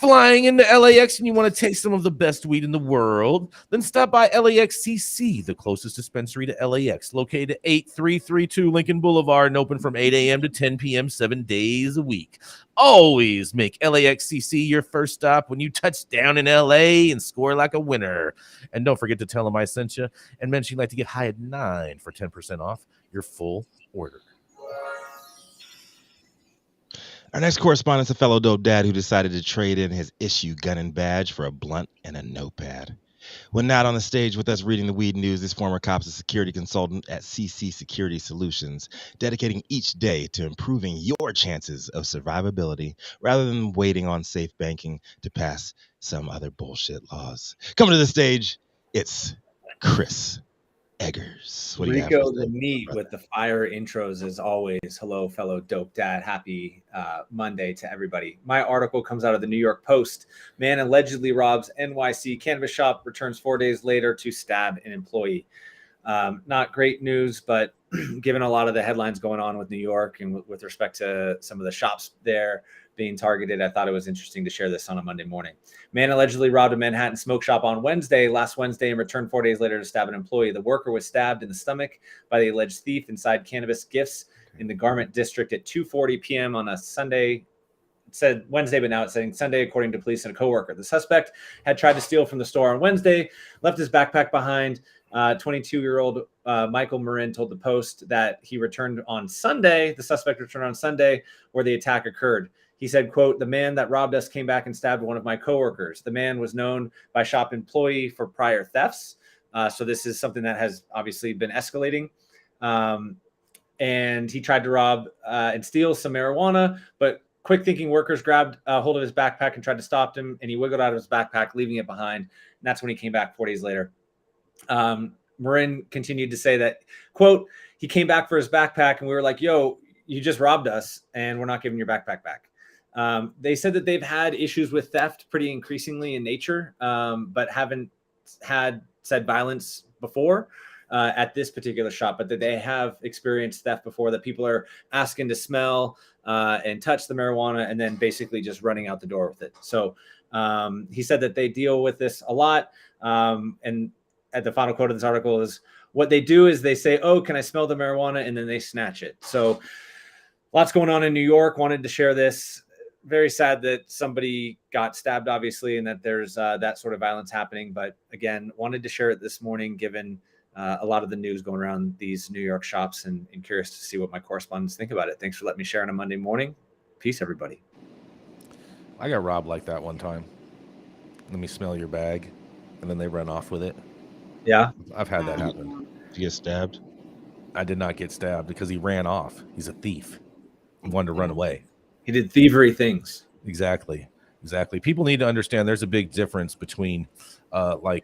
S1: Flying into LAX and you want to taste some of the best weed in the world? Then stop by LAXCC, the closest dispensary to LAX, located at 8332 Lincoln Boulevard and open from 8 a.m. to 10 p.m. 7 days a week. Always make LAXCC your first stop when you touch down in LA and score like a winner. And don't forget to tell them I sent you and mention you'd like to get high at 9 for 10% off your full order.
S2: Our next correspondent is a fellow dope dad who decided to trade in his issue gun and badge for a blunt and a notepad. When not on the stage with us reading the weed news, this former cop's a security consultant at CC Security Solutions, dedicating each day to improving your chances of survivability rather than waiting on safe banking to pass some other bullshit laws. Coming to the stage, it's Chris Eggers. What do you have
S7: Rico
S2: for us,
S7: Lamitte
S2: brother?
S7: with the fire intros as always. Hello, fellow dope dad. Happy Monday to everybody. My article comes out of the New York Post. Man allegedly robs NYC cannabis shop, returns 4 days later to stab an employee. Not great news, but given a lot of the headlines going on with New York and with respect to some of the shops there being targeted, I thought it was interesting to share this on a Monday morning. Man allegedly robbed a Manhattan smoke shop on last Wednesday, and returned 4 days later to stab an employee. The worker was stabbed in the stomach by the alleged thief inside cannabis gifts in the Garment District at 2:40 p.m. on a Sunday. It said Wednesday, but now it's saying Sunday, according to police and a coworker. The suspect had tried to steal from the store on Wednesday, left his backpack behind. 22-year-old Michael Marin told the Post that he returned on Sunday. The suspect returned on Sunday where the attack occurred. He said, quote, "The man that robbed us came back and stabbed one of my coworkers. The man was known by shop employee for prior thefts." So this is something that has obviously been escalating. And he tried to rob and steal some marijuana, but quick thinking workers grabbed hold of his backpack and tried to stop him, and he wiggled out of his backpack, leaving it behind. And that's when he came back 4 days later. Marin continued to say that, quote, "He came back for his backpack and we were like, yo, you just robbed us and we're not giving your backpack back." They said that they've had issues with theft pretty increasingly in nature, but haven't had said violence before at this particular shop, but that they have experienced theft before, that people are asking to smell and touch the marijuana and then basically just running out the door with it. So he said that they deal with this a lot. And at the final quote of this article is, what they do is they say, "Oh, can I smell the marijuana?" And then they snatch it. So lots going on in New York. Wanted to share this. Very sad that somebody got stabbed, obviously, and that there's that sort of violence happening. But again, wanted to share it this morning, given a lot of the news going around these New York shops, and curious to see what my correspondents think about it. Thanks for letting me share on a Monday morning. Peace, everybody.
S1: I got robbed like that one time. Let me smell your bag, and then they run off with it.
S7: Yeah.
S1: I've had that happen.
S2: Did you get stabbed?
S1: I did not get stabbed because he ran off. He's a thief. He wanted to run away.
S7: He did thievery things.
S1: Exactly. People need to understand there's a big difference between what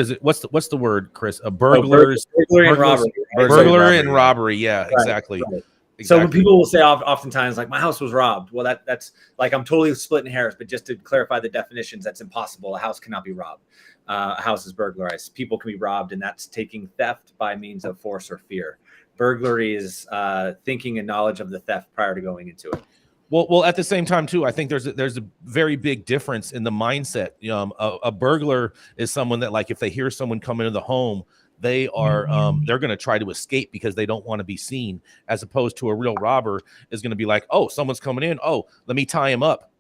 S1: is it? What's the word, Chris? Burglar and robbery. Right? Burglar and robbery. Yeah, exactly. Right.
S7: So when people will say oftentimes, like, my house was robbed. Well, that's like, I'm totally splitting hairs, but just to clarify the definitions, that's impossible. A house cannot be robbed. A house is burglarized. People can be robbed, and that's taking theft by means of force or fear. Burglary is thinking and knowledge of the theft prior to going into it.
S1: Well, at the same time, too, I think there's a very big difference in the mindset. A burglar is someone that, like, if they hear someone come into the home, they are they're going to try to escape because they don't want to be seen, as opposed to a real robber is going to be like, oh, someone's coming in. Oh, let me tie him up.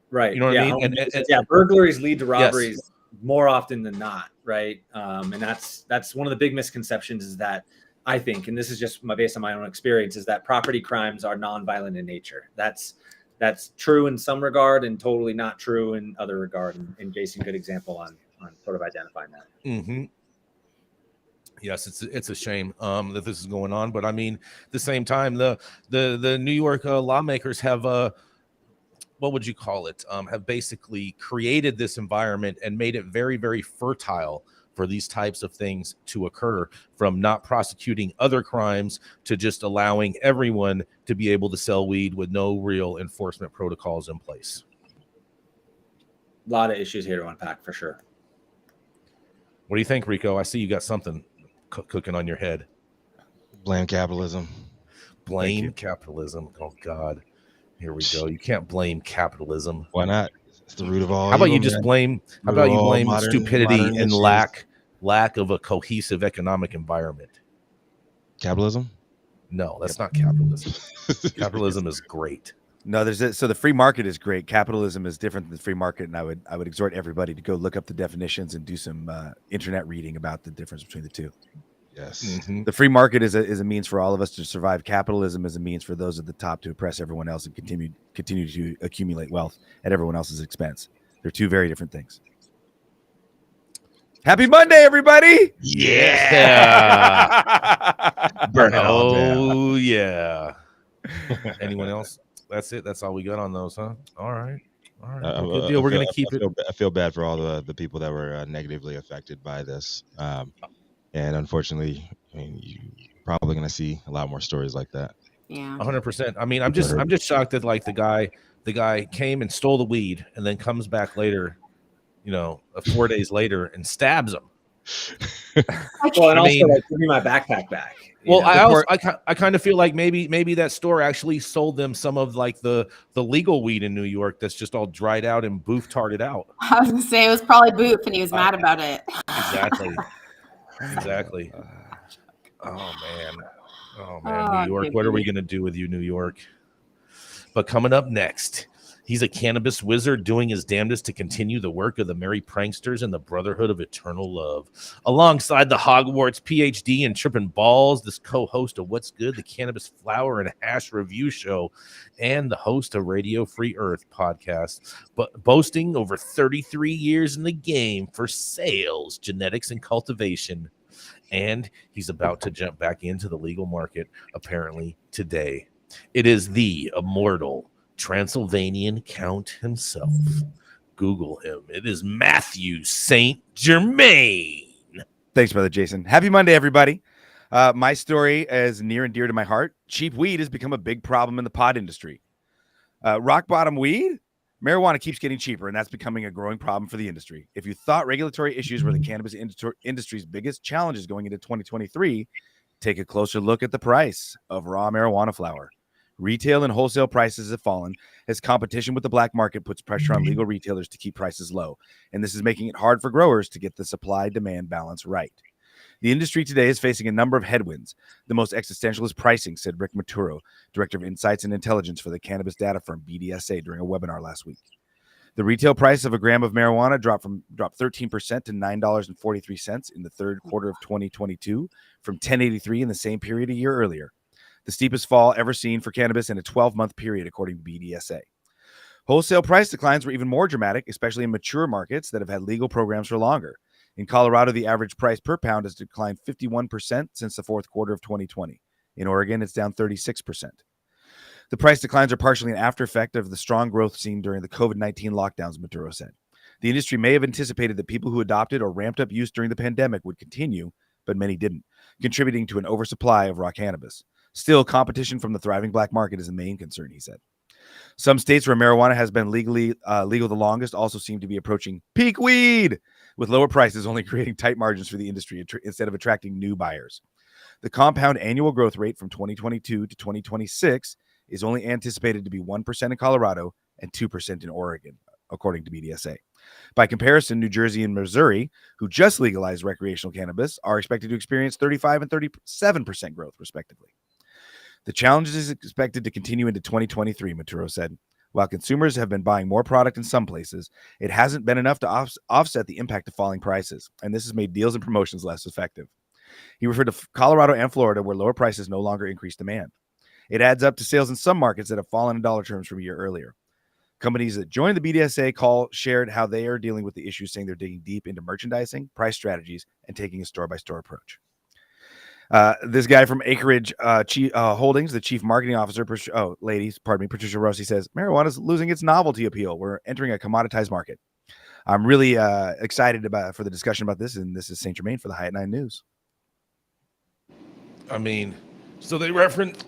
S7: Right.
S1: You know what I mean?
S7: And burglaries lead to robberies more often than not. Right. And that's one of the big misconceptions, is that, I think, and this is just based on my own experience, is that property crimes are nonviolent in nature. That's true in some regard and totally not true in other regard. And Jason, good example on sort of identifying that.
S1: Mm-hmm. Yes, it's a shame that this is going on, but I mean, at the same time, the New York lawmakers have what would you call it? Have basically created this environment and made it very, very fertile for these types of things to occur, from not prosecuting other crimes to just allowing everyone to be able to sell weed with no real enforcement protocols in place.
S7: A lot of issues here to unpack for sure.
S1: What do you think, Rico? I see you got something cooking on your head.
S2: Blame capitalism.
S1: Blame capitalism. Oh God, here we go. You can't blame capitalism.
S2: Why not? It's the root of all.
S1: How about
S2: evil,
S1: you just
S2: man.
S1: blame? How
S2: Root
S1: about
S2: of
S1: you
S2: all
S1: blame
S2: modern
S1: stupidity and
S2: issues.
S1: lack of a cohesive economic environment?
S2: Capitalism?
S1: No, that's not capitalism. Capitalism is great.
S5: No, so the free market is great. Capitalism is different than the free market, and I would exhort everybody to go look up the definitions and do some internet reading about the difference between the two.
S2: Yes.
S1: Mm-hmm.
S5: The free market is a means for all of us to survive. Capitalism is a means for those at the top to oppress everyone else and continue to accumulate wealth at everyone else's expense. They're two very different things. Happy Monday, everybody!
S1: Yeah.
S2: Burn it all down.
S1: Oh yeah. Anyone else? That's it. That's all we got on those, huh? All right. Well, good deal. We're gonna keep it.
S2: I feel bad for all the people that were negatively affected by this, and unfortunately, I mean, you're probably gonna see a lot more stories like that.
S4: Yeah,
S1: 100%. I mean, I'm just shocked that like the guy came and stole the weed and then comes back later, 4 days later and stabs him.
S7: Well, and also like, give me my backpack back.
S1: Well, I kind of feel like maybe that store actually sold them some of like the legal weed in New York that's just all dried out and boof tarted out.
S4: I was gonna say it was probably Booth, and he was mad about it.
S1: Exactly. Oh man, New York. What are we gonna do with you, New York? But coming up next, he's a cannabis wizard doing his damnedest to continue the work of the Merry Pranksters and the Brotherhood of Eternal Love. Alongside the Hogwarts PhD and Trippin' Balls, this co-host of What's Good, the Cannabis Flower and Hash Review Show, and the host of Radio Free Earth podcast, but boasting over 33 years in the game for sales, genetics, and cultivation. And he's about to jump back into the legal market, apparently, today. It is the immortal Transylvanian Count himself. Google him. It is Mathieu St. Germain.
S5: Thanks, brother Jason. Happy Monday, everybody. My story is near and dear to my heart. Cheap weed has become a big problem in the pod industry. Rock bottom weed? Marijuana keeps getting cheaper, and that's becoming a growing problem for the industry. If you thought regulatory issues were the cannabis industry's biggest challenges going into 2023, take a closer look at the price of raw marijuana flower. Retail and wholesale prices have fallen as competition with the black market puts pressure on legal retailers to keep prices low, and this is making it hard for growers to get the supply-demand balance right. The industry today is facing a number of headwinds. The most existential is pricing, said Rick Maturo, Director of Insights and Intelligence for the cannabis data firm BDSA during a webinar last week. The retail price of a gram of marijuana dropped 13% to $9.43 in the third quarter of 2022 from $10.83 in the same period a year earlier. The steepest fall ever seen for cannabis in a 12-month period, according to BDSA. Wholesale price declines were even more dramatic, especially in mature markets that have had legal programs for longer. In Colorado, the average price per pound has declined 51% since the fourth quarter of 2020. In Oregon, it's down 36%. The price declines are partially an after effect of the strong growth seen during the COVID-19 lockdowns, Maturo said. The industry may have anticipated that people who adopted or ramped up use during the pandemic would continue, but many didn't, contributing to an oversupply of raw cannabis. Still, competition from the thriving black market is the main concern, he said. Some states where marijuana has been legal the longest also seem to be approaching peak weed, with lower prices only creating tight margins for the industry instead of attracting new buyers. The compound annual growth rate from 2022 to 2026 is only anticipated to be 1% in Colorado and 2% in Oregon, according to BDSA. By comparison, New Jersey and Missouri, who just legalized recreational cannabis, are expected to experience 35 and 37% growth, respectively. The challenge is expected to continue into 2023, Maturo said. While consumers have been buying more product in some places, it hasn't been enough to offset the impact of falling prices, and this has made deals and promotions less effective. He referred to Colorado and Florida, where lower prices no longer increase demand. It adds up to sales in some markets that have fallen in dollar terms from a year earlier. Companies that joined the BDSA call shared how they are dealing with the issues, saying they're digging deep into merchandising, price strategies, and taking a store-by-store approach. This guy from Acreage Holdings, the chief marketing officer, Patricia Rossi says, marijuana is losing its novelty appeal. We're entering a commoditized market. I'm really excited for the discussion about this. And this is St. Germain for the High at 9 News.
S1: I mean, so they reference,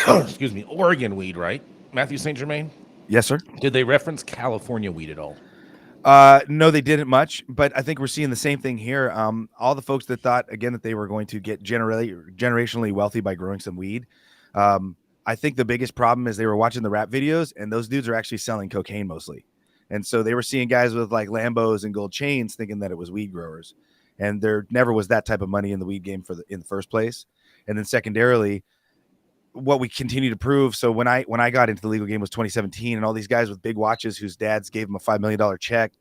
S1: excuse me, Oregon weed, right? Mathieu St. Germain?
S5: Yes, sir.
S1: Did they reference California weed at all?
S5: No, they didn't much, but I think we're seeing the same thing here. All the folks that thought, again, that they were going to get generationally wealthy by growing some weed. I think the biggest problem is they were watching the rap videos, and those dudes are actually selling cocaine mostly. And so they were seeing guys with like Lambos and gold chains thinking that it was weed growers. And there never was that type of money in the weed game in the first place. And then secondarily, what we continue to prove. So when I got into the legal game was 2017, and all these guys with big watches whose dads gave them a $5 million check,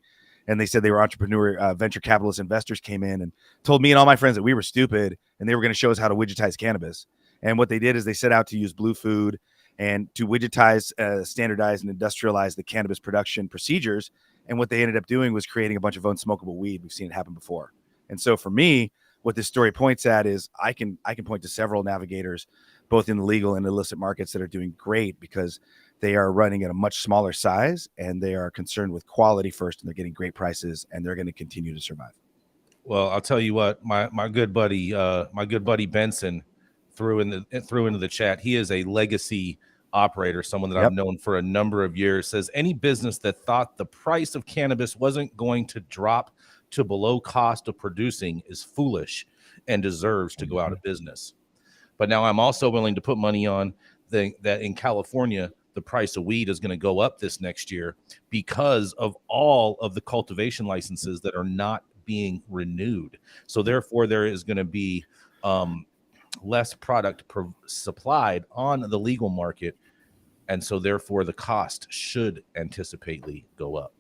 S5: and they said they were entrepreneur venture capitalist investors, came in and told me and all my friends that we were stupid and they were going to show us how to widgetize cannabis. And what they did is they set out to use Blue Food and to widgetize, standardize, and industrialize the cannabis production procedures. And what they ended up doing was creating a bunch of unsmokable weed. We've seen it happen before. And so for me, what this story points at is I can point to several navigators, both in the legal and illicit markets, that are doing great because they are running at a much smaller size and they are concerned with quality first, and they're getting great prices, and they're going to continue to survive.
S1: Well, I'll tell you what, my good buddy Benson threw into the chat. He is a legacy operator, someone that I've known for a number of years. Says any business that thought the price of cannabis wasn't going to drop to below cost of producing is foolish and deserves to go out of business. But now I'm also willing to put money on that in California, the price of weed is going to go up this next year because of all of the cultivation licenses that are not being renewed. So therefore, there is going to be less product supplied on the legal market. And so therefore, the cost should anticipatedly go up.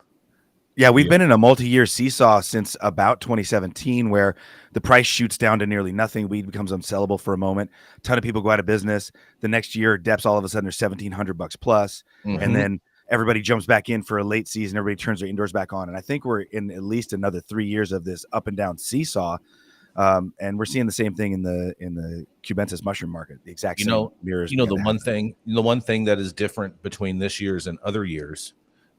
S5: Yeah, we've been in a multi-year seesaw since about 2017 where the price shoots down to nearly nothing. Weed becomes unsellable for a moment. A ton of people go out of business. The next year, DEPs all of a sudden are $1,700 plus.
S1: Mm-hmm.
S5: And then everybody jumps back in for a late season. Everybody turns their indoors back on. And I think we're in at least another 3 years of this up and down seesaw. And we're seeing the same thing in the cubensis mushroom market. The exact same mirrors.
S1: The one thing that is different between this year's and other years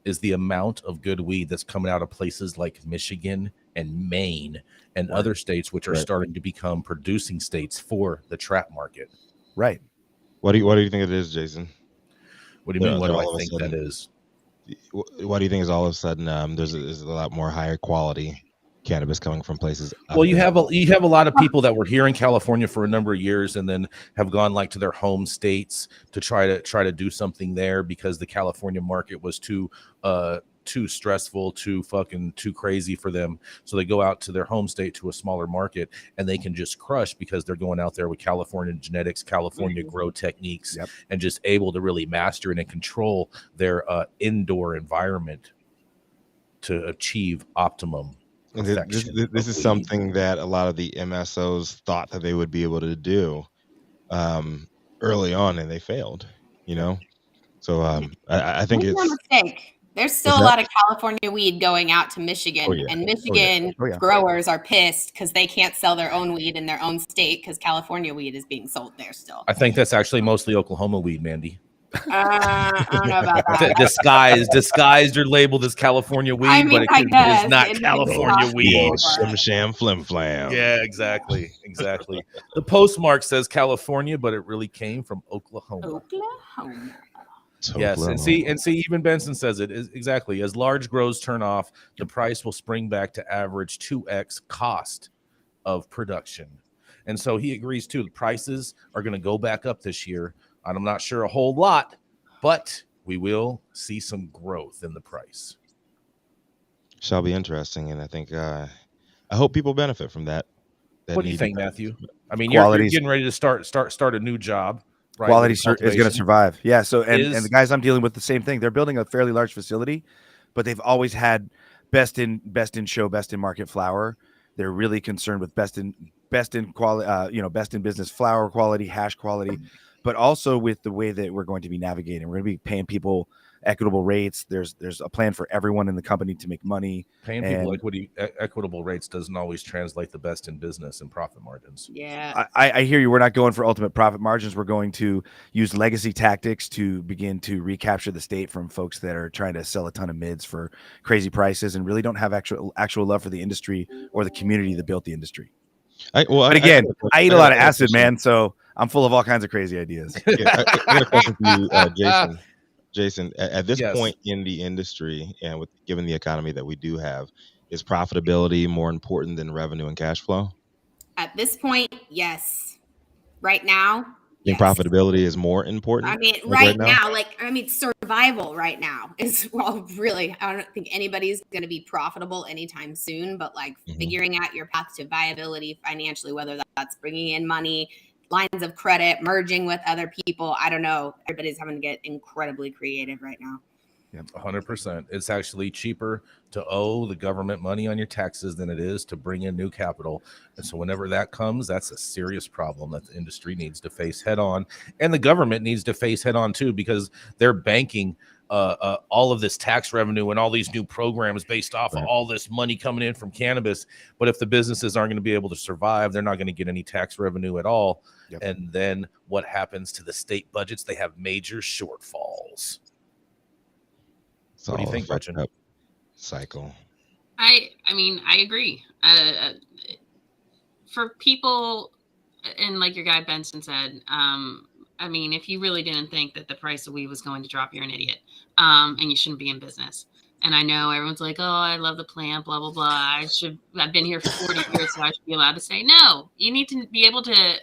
S1: is the amount of good weed that's coming out of places like Michigan and Maine and other states, which are starting to become producing states for the trap market.
S5: Right.
S2: What do you think it is, Jason?
S1: What do you mean? What do I think that is?
S2: What do you think is all of a sudden there's a lot more higher quality cannabis coming from places?
S1: Well, you have a lot of people that were here in California for a number of years and then have gone like to their home states to try to do something there because the California market was too stressful, too crazy for them. So they go out to their home state to a smaller market and they can just crush because they're going out there with California genetics, California grow techniques, and just able to really master it and control their indoor environment to achieve optimum.
S2: This is something that a lot of the MSOs thought that they would be able to do early on, and they failed. So I think it's
S4: a mistake. There's still a lot of California weed going out to Michigan, and Michigan growers are pissed because they can't sell their own weed in their own state because California weed is being sold there still.
S1: I think that's actually mostly Oklahoma weed, Mandy.
S4: I don't know about that.
S1: disguised or labeled as California weed, but it is not California weed.
S2: Shim sham flim flam.
S1: Yeah, exactly. The postmark says California, but it really came from Oklahoma. Yes, and see, even Benson says it is exactly. As large grows turn off, the price will spring back to average 2x cost of production. And so he agrees too. The prices are going to go back up this year. I'm not sure a whole lot, but we will see some growth in the price.
S2: Shall be interesting, and I think I hope people benefit from that.
S1: What do you think, Matthew? I mean, you're getting ready to start a new job. Right?
S5: Quality is going to survive. Yeah. So and the guys I'm dealing with, the same thing. They're building a fairly large facility, but they've always had best in show, best in market flower. They're really concerned with best in quality, best in business flower quality, hash quality. but also with the way that we're going to be navigating. We're going to be paying people equitable rates. There's a plan for everyone in the company to make money.
S1: Paying people equitable rates doesn't always translate the best in business and profit margins.
S4: Yeah.
S5: I hear you. We're not going for ultimate profit margins. We're going to use legacy tactics to begin to recapture the state from folks that are trying to sell a ton of mids for crazy prices and really don't have actual love for the industry or the community that built the industry. But again, I eat a lot of acid, man, so I'm full of all kinds of crazy ideas.
S2: I got a question for you, Jason. Jason, at this point in the industry and given the economy that we do have, is profitability more important than revenue and cash flow?
S4: At this point, yes. Right now,
S2: I think profitability is more important.
S4: I mean, right now, survival right now is, well, really, I don't think anybody's going to be profitable anytime soon, but like figuring out your path to viability financially, whether that's bringing in money, lines of credit, merging with other people. I don't know. Everybody's having to get incredibly creative right now.
S1: Yeah, 100%. It's actually cheaper to owe the government money on your taxes than it is to bring in new capital. And so whenever that comes, that's a serious problem that the industry needs to face head on. And the government needs to face head on too, because they're banking all of this tax revenue and all these new programs based off of all this money coming in from cannabis. But if the businesses aren't going to be able to survive, they're not going to get any tax revenue at all. Yep. And then what happens to the state budgets? They have major shortfalls. What do you think, Gretchen?
S2: Cycle.
S6: I mean, I agree. For people, and like your guy Benson said, I mean, if you really didn't think that the price of weed was going to drop, you're an idiot, and you shouldn't be in business. And I know everyone's like, "Oh, I love the plant, blah blah blah." I've been here for 40 years, so I should be allowed to say no. You need to be able to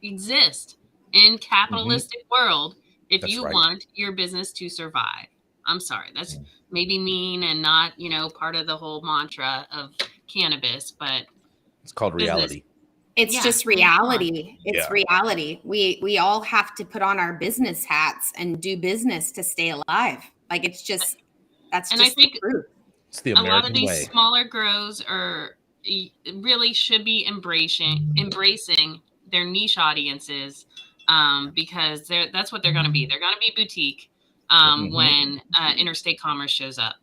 S6: exist in capitalistic world if you want your business to survive. I'm sorry, that's maybe mean and not, part of the whole mantra of cannabis, but
S1: it's called reality.
S4: It's just reality. It's reality. We all have to put on our business hats and do business to stay alive. Like I think
S1: the truth. It's the American
S6: way. A lot of these
S1: way.
S6: Smaller grows really should be embracing their niche audiences, because that's what they're going to be. They're going to be boutique. When interstate commerce shows up.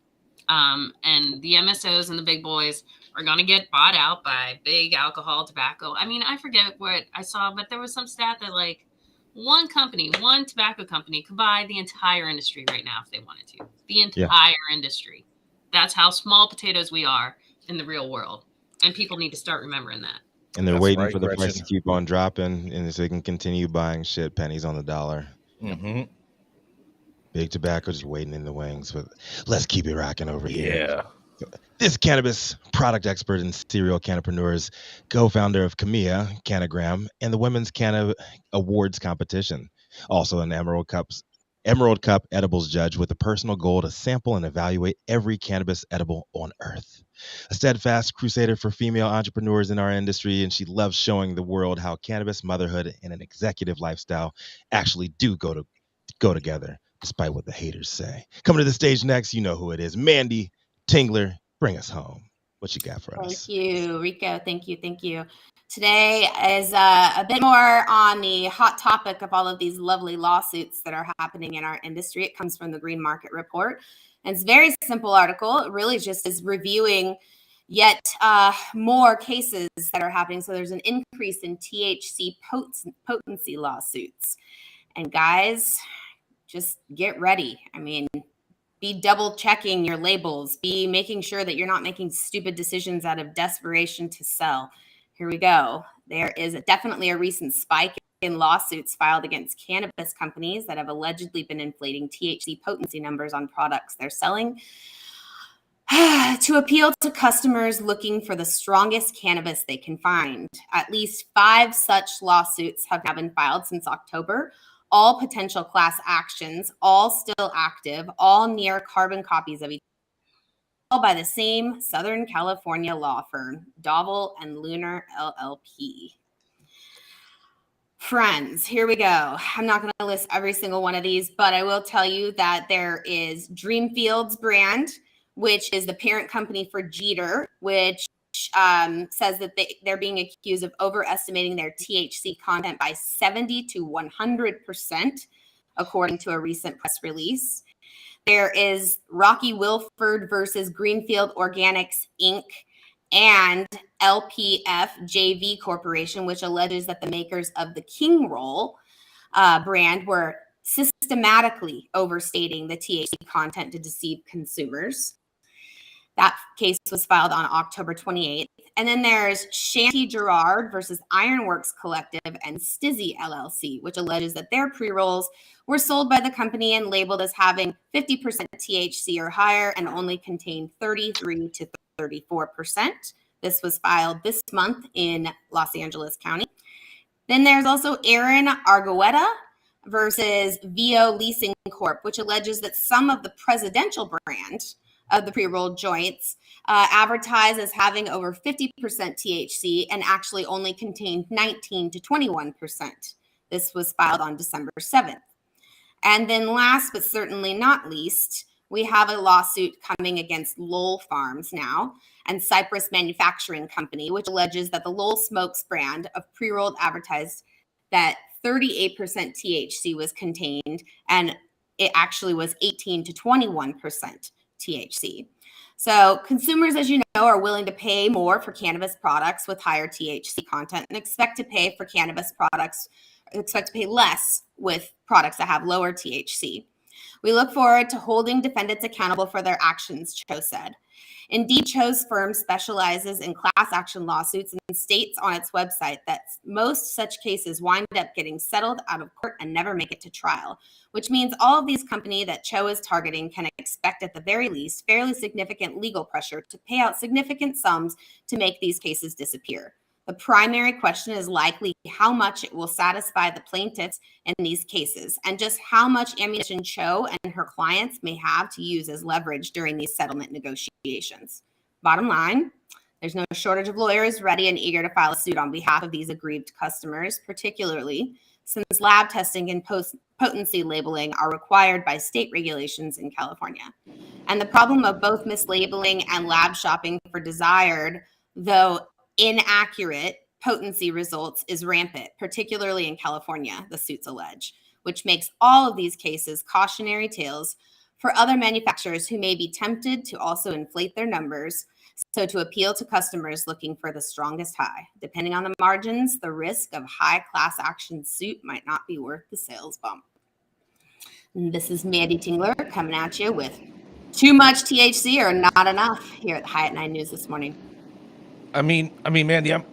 S6: And the MSOs and the big boys are going to get bought out by big alcohol, tobacco. I mean, I forget what I saw, but there was some stat that like one tobacco company could buy the entire industry right now if they wanted to. The entire industry. That's how small potatoes we are in the real world. And people need to start remembering that.
S2: And they're waiting for the price to keep on dropping and so they can continue buying shit pennies on the dollar.
S1: Mm-hmm.
S2: Big tobacco just waiting in the wings, but let's keep it rocking over here.
S1: Yeah.
S2: This cannabis product expert and serial cannapreneurs, co-founder of Camilla Cannagram and the Women's Canna Awards competition. Also an Emerald Cup edibles judge with a personal goal to sample and evaluate every cannabis edible on earth. A steadfast crusader for female entrepreneurs in our industry, and she loves showing the world how cannabis, motherhood, and an executive lifestyle actually do go together. Despite what the haters say. Coming to the stage next, you know who it is. Manndie Tingler, bring us home. What you got for us?
S4: Thank you, Rico. Thank you. Today is a bit more on the hot topic of all of these lovely lawsuits that are happening in our industry. It comes from the Green Market Report. And it's a very simple article. It really just is reviewing yet more cases that are happening. So there's an increase in THC potency lawsuits. And guys, just get ready. I mean, be double checking your labels, be making sure that you're not making stupid decisions out of desperation to sell. Here we go. There is definitely a recent spike in lawsuits filed against cannabis companies that have allegedly been inflating THC potency numbers on products they're selling to appeal to customers looking for the strongest cannabis they can find. At least 5 such lawsuits have now been filed since October. All potential class actions, all still active, all near carbon copies of each other, all by the same Southern California law firm, Dovell and Lunar LLP. Friends, here we go. I'm not going to list every single one of these, but I will tell you that there is Dreamfields brand, which is the parent company for Jeter, which which says that they're being accused of overestimating their THC content by 70 to 100%, according to a recent press release. There is Rocky Wilford versus Greenfield Organics, Inc., and LPF JV Corporation, which alleges that the makers of the King Roll brand were systematically overstating the THC content to deceive consumers. That case was filed on October 28th. And then there's Shanty Gerard versus Ironworks Collective and Stizzy LLC, which alleges that their pre-rolls were sold by the company and labeled as having 50% THC or higher and only contained 33 to 34%. This was filed this month in Los Angeles County. Then there's also Aaron Argueta versus VO Leasing Corp., which alleges that some of the presidential brand of the pre-rolled joints advertise as having over 50% THC and actually only contained 19 to 21%. This was filed on December 7th. And then last but certainly not least, we have a lawsuit coming against Lowell Farms now and Cypress Manufacturing Company, which alleges that the Lowell Smokes brand of pre-rolled advertised that 38% THC was contained, and it actually was 18 to 21% THC. So consumers, as you know, are willing to pay more for cannabis products with higher THC content and expect to pay less with products that have lower THC. We look forward to holding defendants accountable for their actions, Cho said. Indeed, Cho's firm specializes in class action lawsuits and states on its website that most such cases wind up getting settled out of court and never make it to trial, which means all of these companies that Cho is targeting can expect at the very least fairly significant legal pressure to pay out significant sums to make these cases disappear. The primary question is likely how much it will satisfy the plaintiffs in these cases and just how much ammunition Cho and her clients may have to use as leverage during these settlement negotiations. Bottom line, there's no shortage of lawyers ready and eager to file a suit on behalf of these aggrieved customers, particularly since lab testing and potency labeling are required by state regulations in California. And the problem of both mislabeling and lab shopping for desired, though inaccurate, potency results is rampant, particularly in California, the suits allege, which makes all of these cases cautionary tales for other manufacturers who may be tempted to also inflate their numbers, so to appeal to customers looking for the strongest high. Depending on the margins, the risk of high class action suit might not be worth the sales bump. And this is Manndie Tingler coming at you with too much THC or not enough here at the High at 9 News this morning.
S1: I mean, Manndie,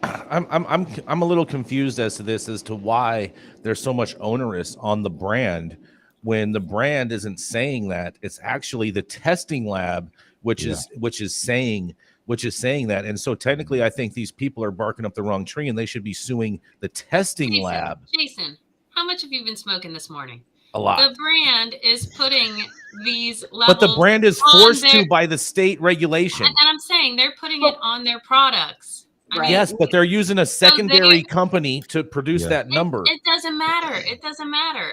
S1: I'm a little confused as to this, as to why there's so much onerous on the brand when the brand isn't saying that. It's actually the testing lab which is saying that. And so technically, I think these people are barking up the wrong tree, and they should be suing the testing lab.
S6: Jason, how much have you been smoking this morning?
S1: A lot.
S6: The brand is putting these levels,
S1: but the brand is forced to by the state regulation.
S6: And I'm saying they're putting it on their products.
S4: Right.
S1: Yes, but they're using a secondary company to produce that number.
S6: It doesn't matter. It doesn't matter.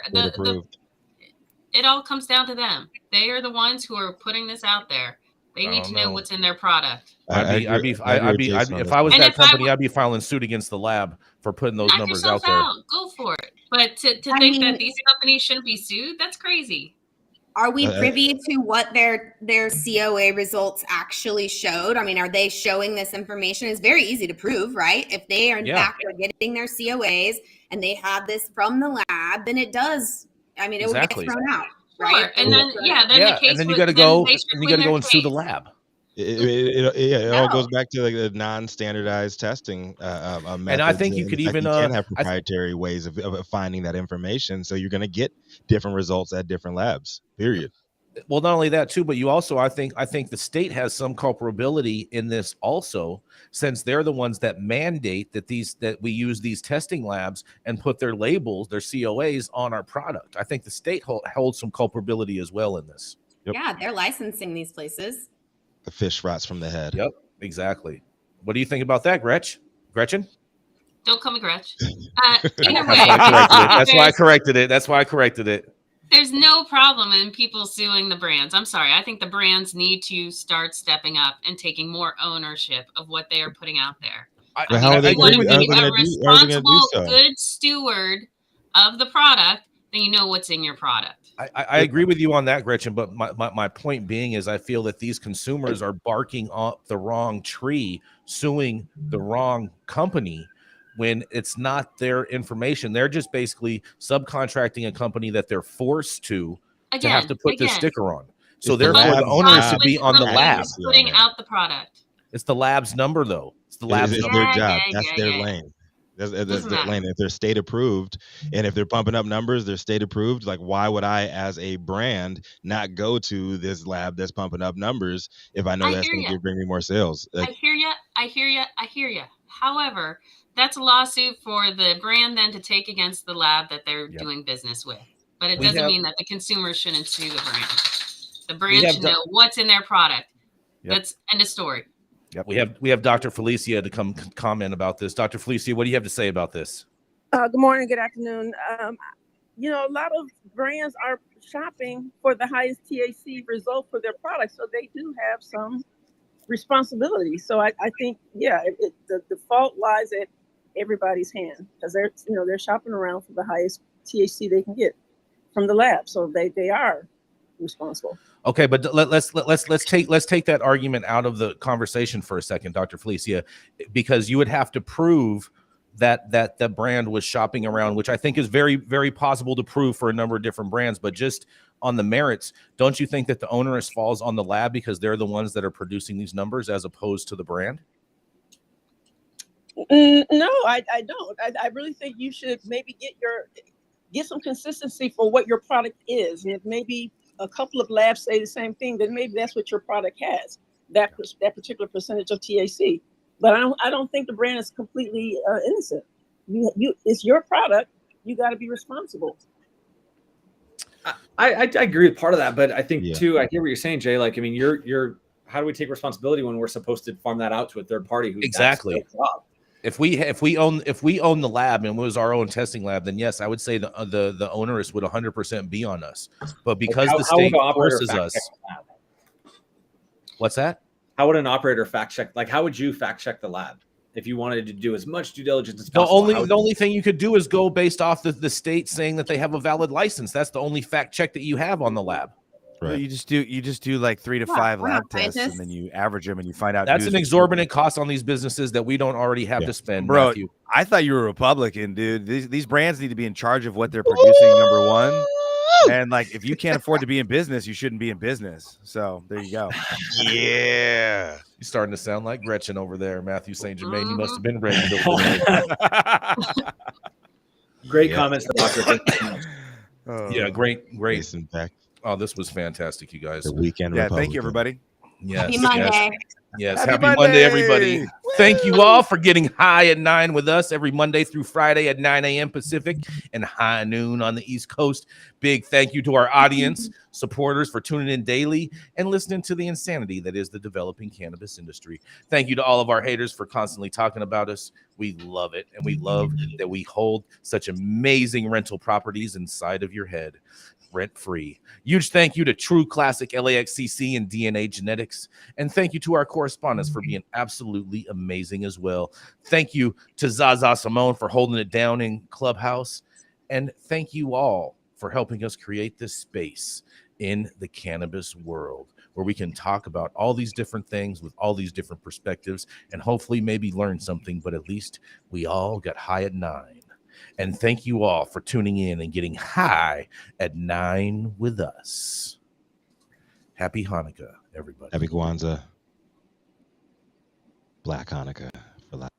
S6: It all comes down to them. They are the ones who are putting this out there. They need to know what's in their product.
S1: If I was that company, I'd be filing suit against the lab for putting those numbers out there.
S6: Go for it. But to think that these companies shouldn't be sued, that's crazy.
S4: Are we privy to what their COA results actually showed? I mean, are they showing this information? It's very easy to prove, right? If they are in fact are getting their COAs and they have this from the lab, then it does. I mean, it would get thrown out, right?
S6: Sure. And then the case.
S1: And then you got to go and sue the lab.
S2: It all goes back to like the non-standardized testing methods.
S1: And I think you could even
S2: you can have proprietary ways of finding that information, so you're going to get different results at different labs. Period.
S1: Well, not only that too, but you also, I think the state has some culpability in this also, since they're the ones that mandate that we use these testing labs and put their labels, their COAs on our product. I think the state holds some culpability as well in this.
S2: Yep.
S4: Yeah, they're licensing these places.
S2: The fish rots from the head.
S1: Yep, exactly. What do you think about that, Gretchen?
S6: Don't call me Gretch. Either way.
S1: That's why I corrected it.
S6: there's no problem in people suing the brands. I'm sorry. I think the brands need to start stepping up and taking more ownership of what they are putting out there.
S2: But how are they
S6: want
S2: going
S6: to
S2: to
S6: be a
S2: do
S6: responsible,
S2: so?
S6: good steward of the product, then you know what's in your product.
S1: I agree with you on that, Gretchen, but my point being is I feel that these consumers are barking up the wrong tree, suing the wrong company when it's not their information. They're just basically subcontracting a company that they're forced to have to put this sticker on. So therefore the owner should be on the lab.
S6: Putting out the product.
S1: It's the lab's number, though. It's the lab's number.
S2: Their job. That's their lane. That's their lane. If they're state approved, and if they're pumping up numbers, they're state approved. Like, why would I, as a brand, not go to this lab that's pumping up numbers if I know that's going to bring me more sales? Like,
S6: I hear you. However, that's a lawsuit for the brand then to take against the lab that they're doing business with. But it doesn't mean that the consumers shouldn't sue the brand. The brand should know what's in their product. That's end of story.
S1: Yep. We have Dr. Felicia to come comment about this. Dr. Felicia, what do you have to say about this?
S9: Good morning, good afternoon. A lot of brands are shopping for the highest THC result for their products, so they do have some responsibility. So I think, the fault lies at everybody's hand because they're shopping around for the highest THC they can get from the lab, so they are responsible.
S1: Okay, but let's take that argument out of the conversation for a second, Dr. Felicia, because you would have to prove that the brand was shopping around, which I think is very, very possible to prove for a number of different brands. But just on the merits, don't you think that the onus falls on the lab because they're the ones that are producing these numbers as opposed to the brand?
S9: No, I don't. I really think you should maybe get some consistency for what your product is, and if maybe a couple of labs say the same thing, then maybe that's what your product has, that particular percentage of THC. But I don't think the brand is completely innocent. It's your product. You got to be responsible.
S7: I agree with part of that, but I think too, I hear what you're saying, Jay. Like, I mean, you're how do we take responsibility when we're supposed to farm that out to a third party?
S1: Exactly. If we own the lab and it was our own testing lab, then yes, I would say the onerous would 100% be on us. But because the state forces us, what's that?
S7: How would an operator fact check? Like, how would you fact check the lab if you wanted to do as much due diligence as possible?
S1: The only thing you could do is go based off the state saying that they have a valid license. That's the only fact check that you have on the lab.
S5: Right. You just do like 3 to 5 lab tests, and then you average them and you find out.
S1: That's an exorbitant cost on these businesses that we don't already have to spend,
S5: bro.
S1: Matthew.
S5: I thought you were a Republican, dude. These brands need to be in charge of what they're producing. Number one, and like if you can't afford to be in business, you shouldn't be in business. So there you go.
S1: Yeah, you're starting to sound like Gretchen over there, Mathieu St. Germain. You must have been ready to
S7: Great comments, Dr.
S1: Yeah, great.
S2: Back.
S1: Oh, this was fantastic, you guys.
S2: The weekend.
S5: Yeah, thank you, everybody.
S1: Yes,
S4: Happy Monday.
S1: Yes, happy Monday, everybody. Woo! Thank you all for getting high at 9 with us every Monday through Friday at 9 a.m. Pacific and high noon on the East Coast. Big thank you to our audience, supporters for tuning in daily and listening to the insanity that is the developing cannabis industry. Thank you to all of our haters for constantly talking about us. We love it, and we love that we hold such amazing rental properties inside of your head. Rent-free. Huge thank you to True Classic LAXCC and DNA Genetics. And thank you to our correspondents for being absolutely amazing as well. Thank you to Zaza Simone for holding it down in Clubhouse. And thank you all for helping us create this space in the cannabis world where we can talk about all these different things with all these different perspectives and hopefully maybe learn something, but at least we all got high at 9. And thank you all for tuning in and getting high at 9 with us. Happy Hanukkah, everybody.
S2: Happy Kwanzaa. Black Hanukkah for life.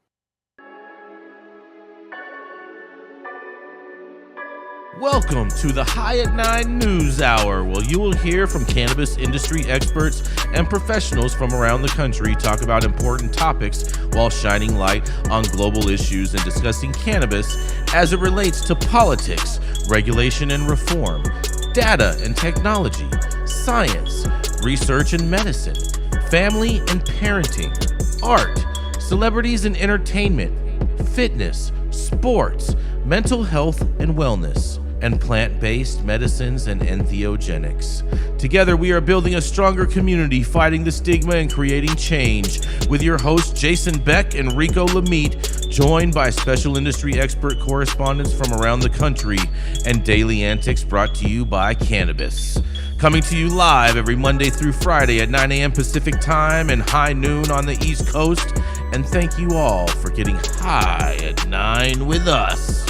S1: Welcome to the High at 9 News Hour, where you will hear from cannabis industry experts and professionals from around the country talk about important topics while shining light on global issues and discussing cannabis as it relates to politics, regulation and reform, data and technology, science, research and medicine, family and parenting, art, celebrities and entertainment, fitness, sports, mental health and wellness, and plant-based medicines and entheogenics. Together, we are building a stronger community, fighting the stigma and creating change. With your hosts, Jason Beck and Rico Lamitte, joined by special industry expert correspondents from around the country, and daily antics brought to you by Cannabis. Coming to you live every Monday through Friday at 9 a.m. Pacific time and high noon on the East Coast. And thank you all for getting high at 9 with us.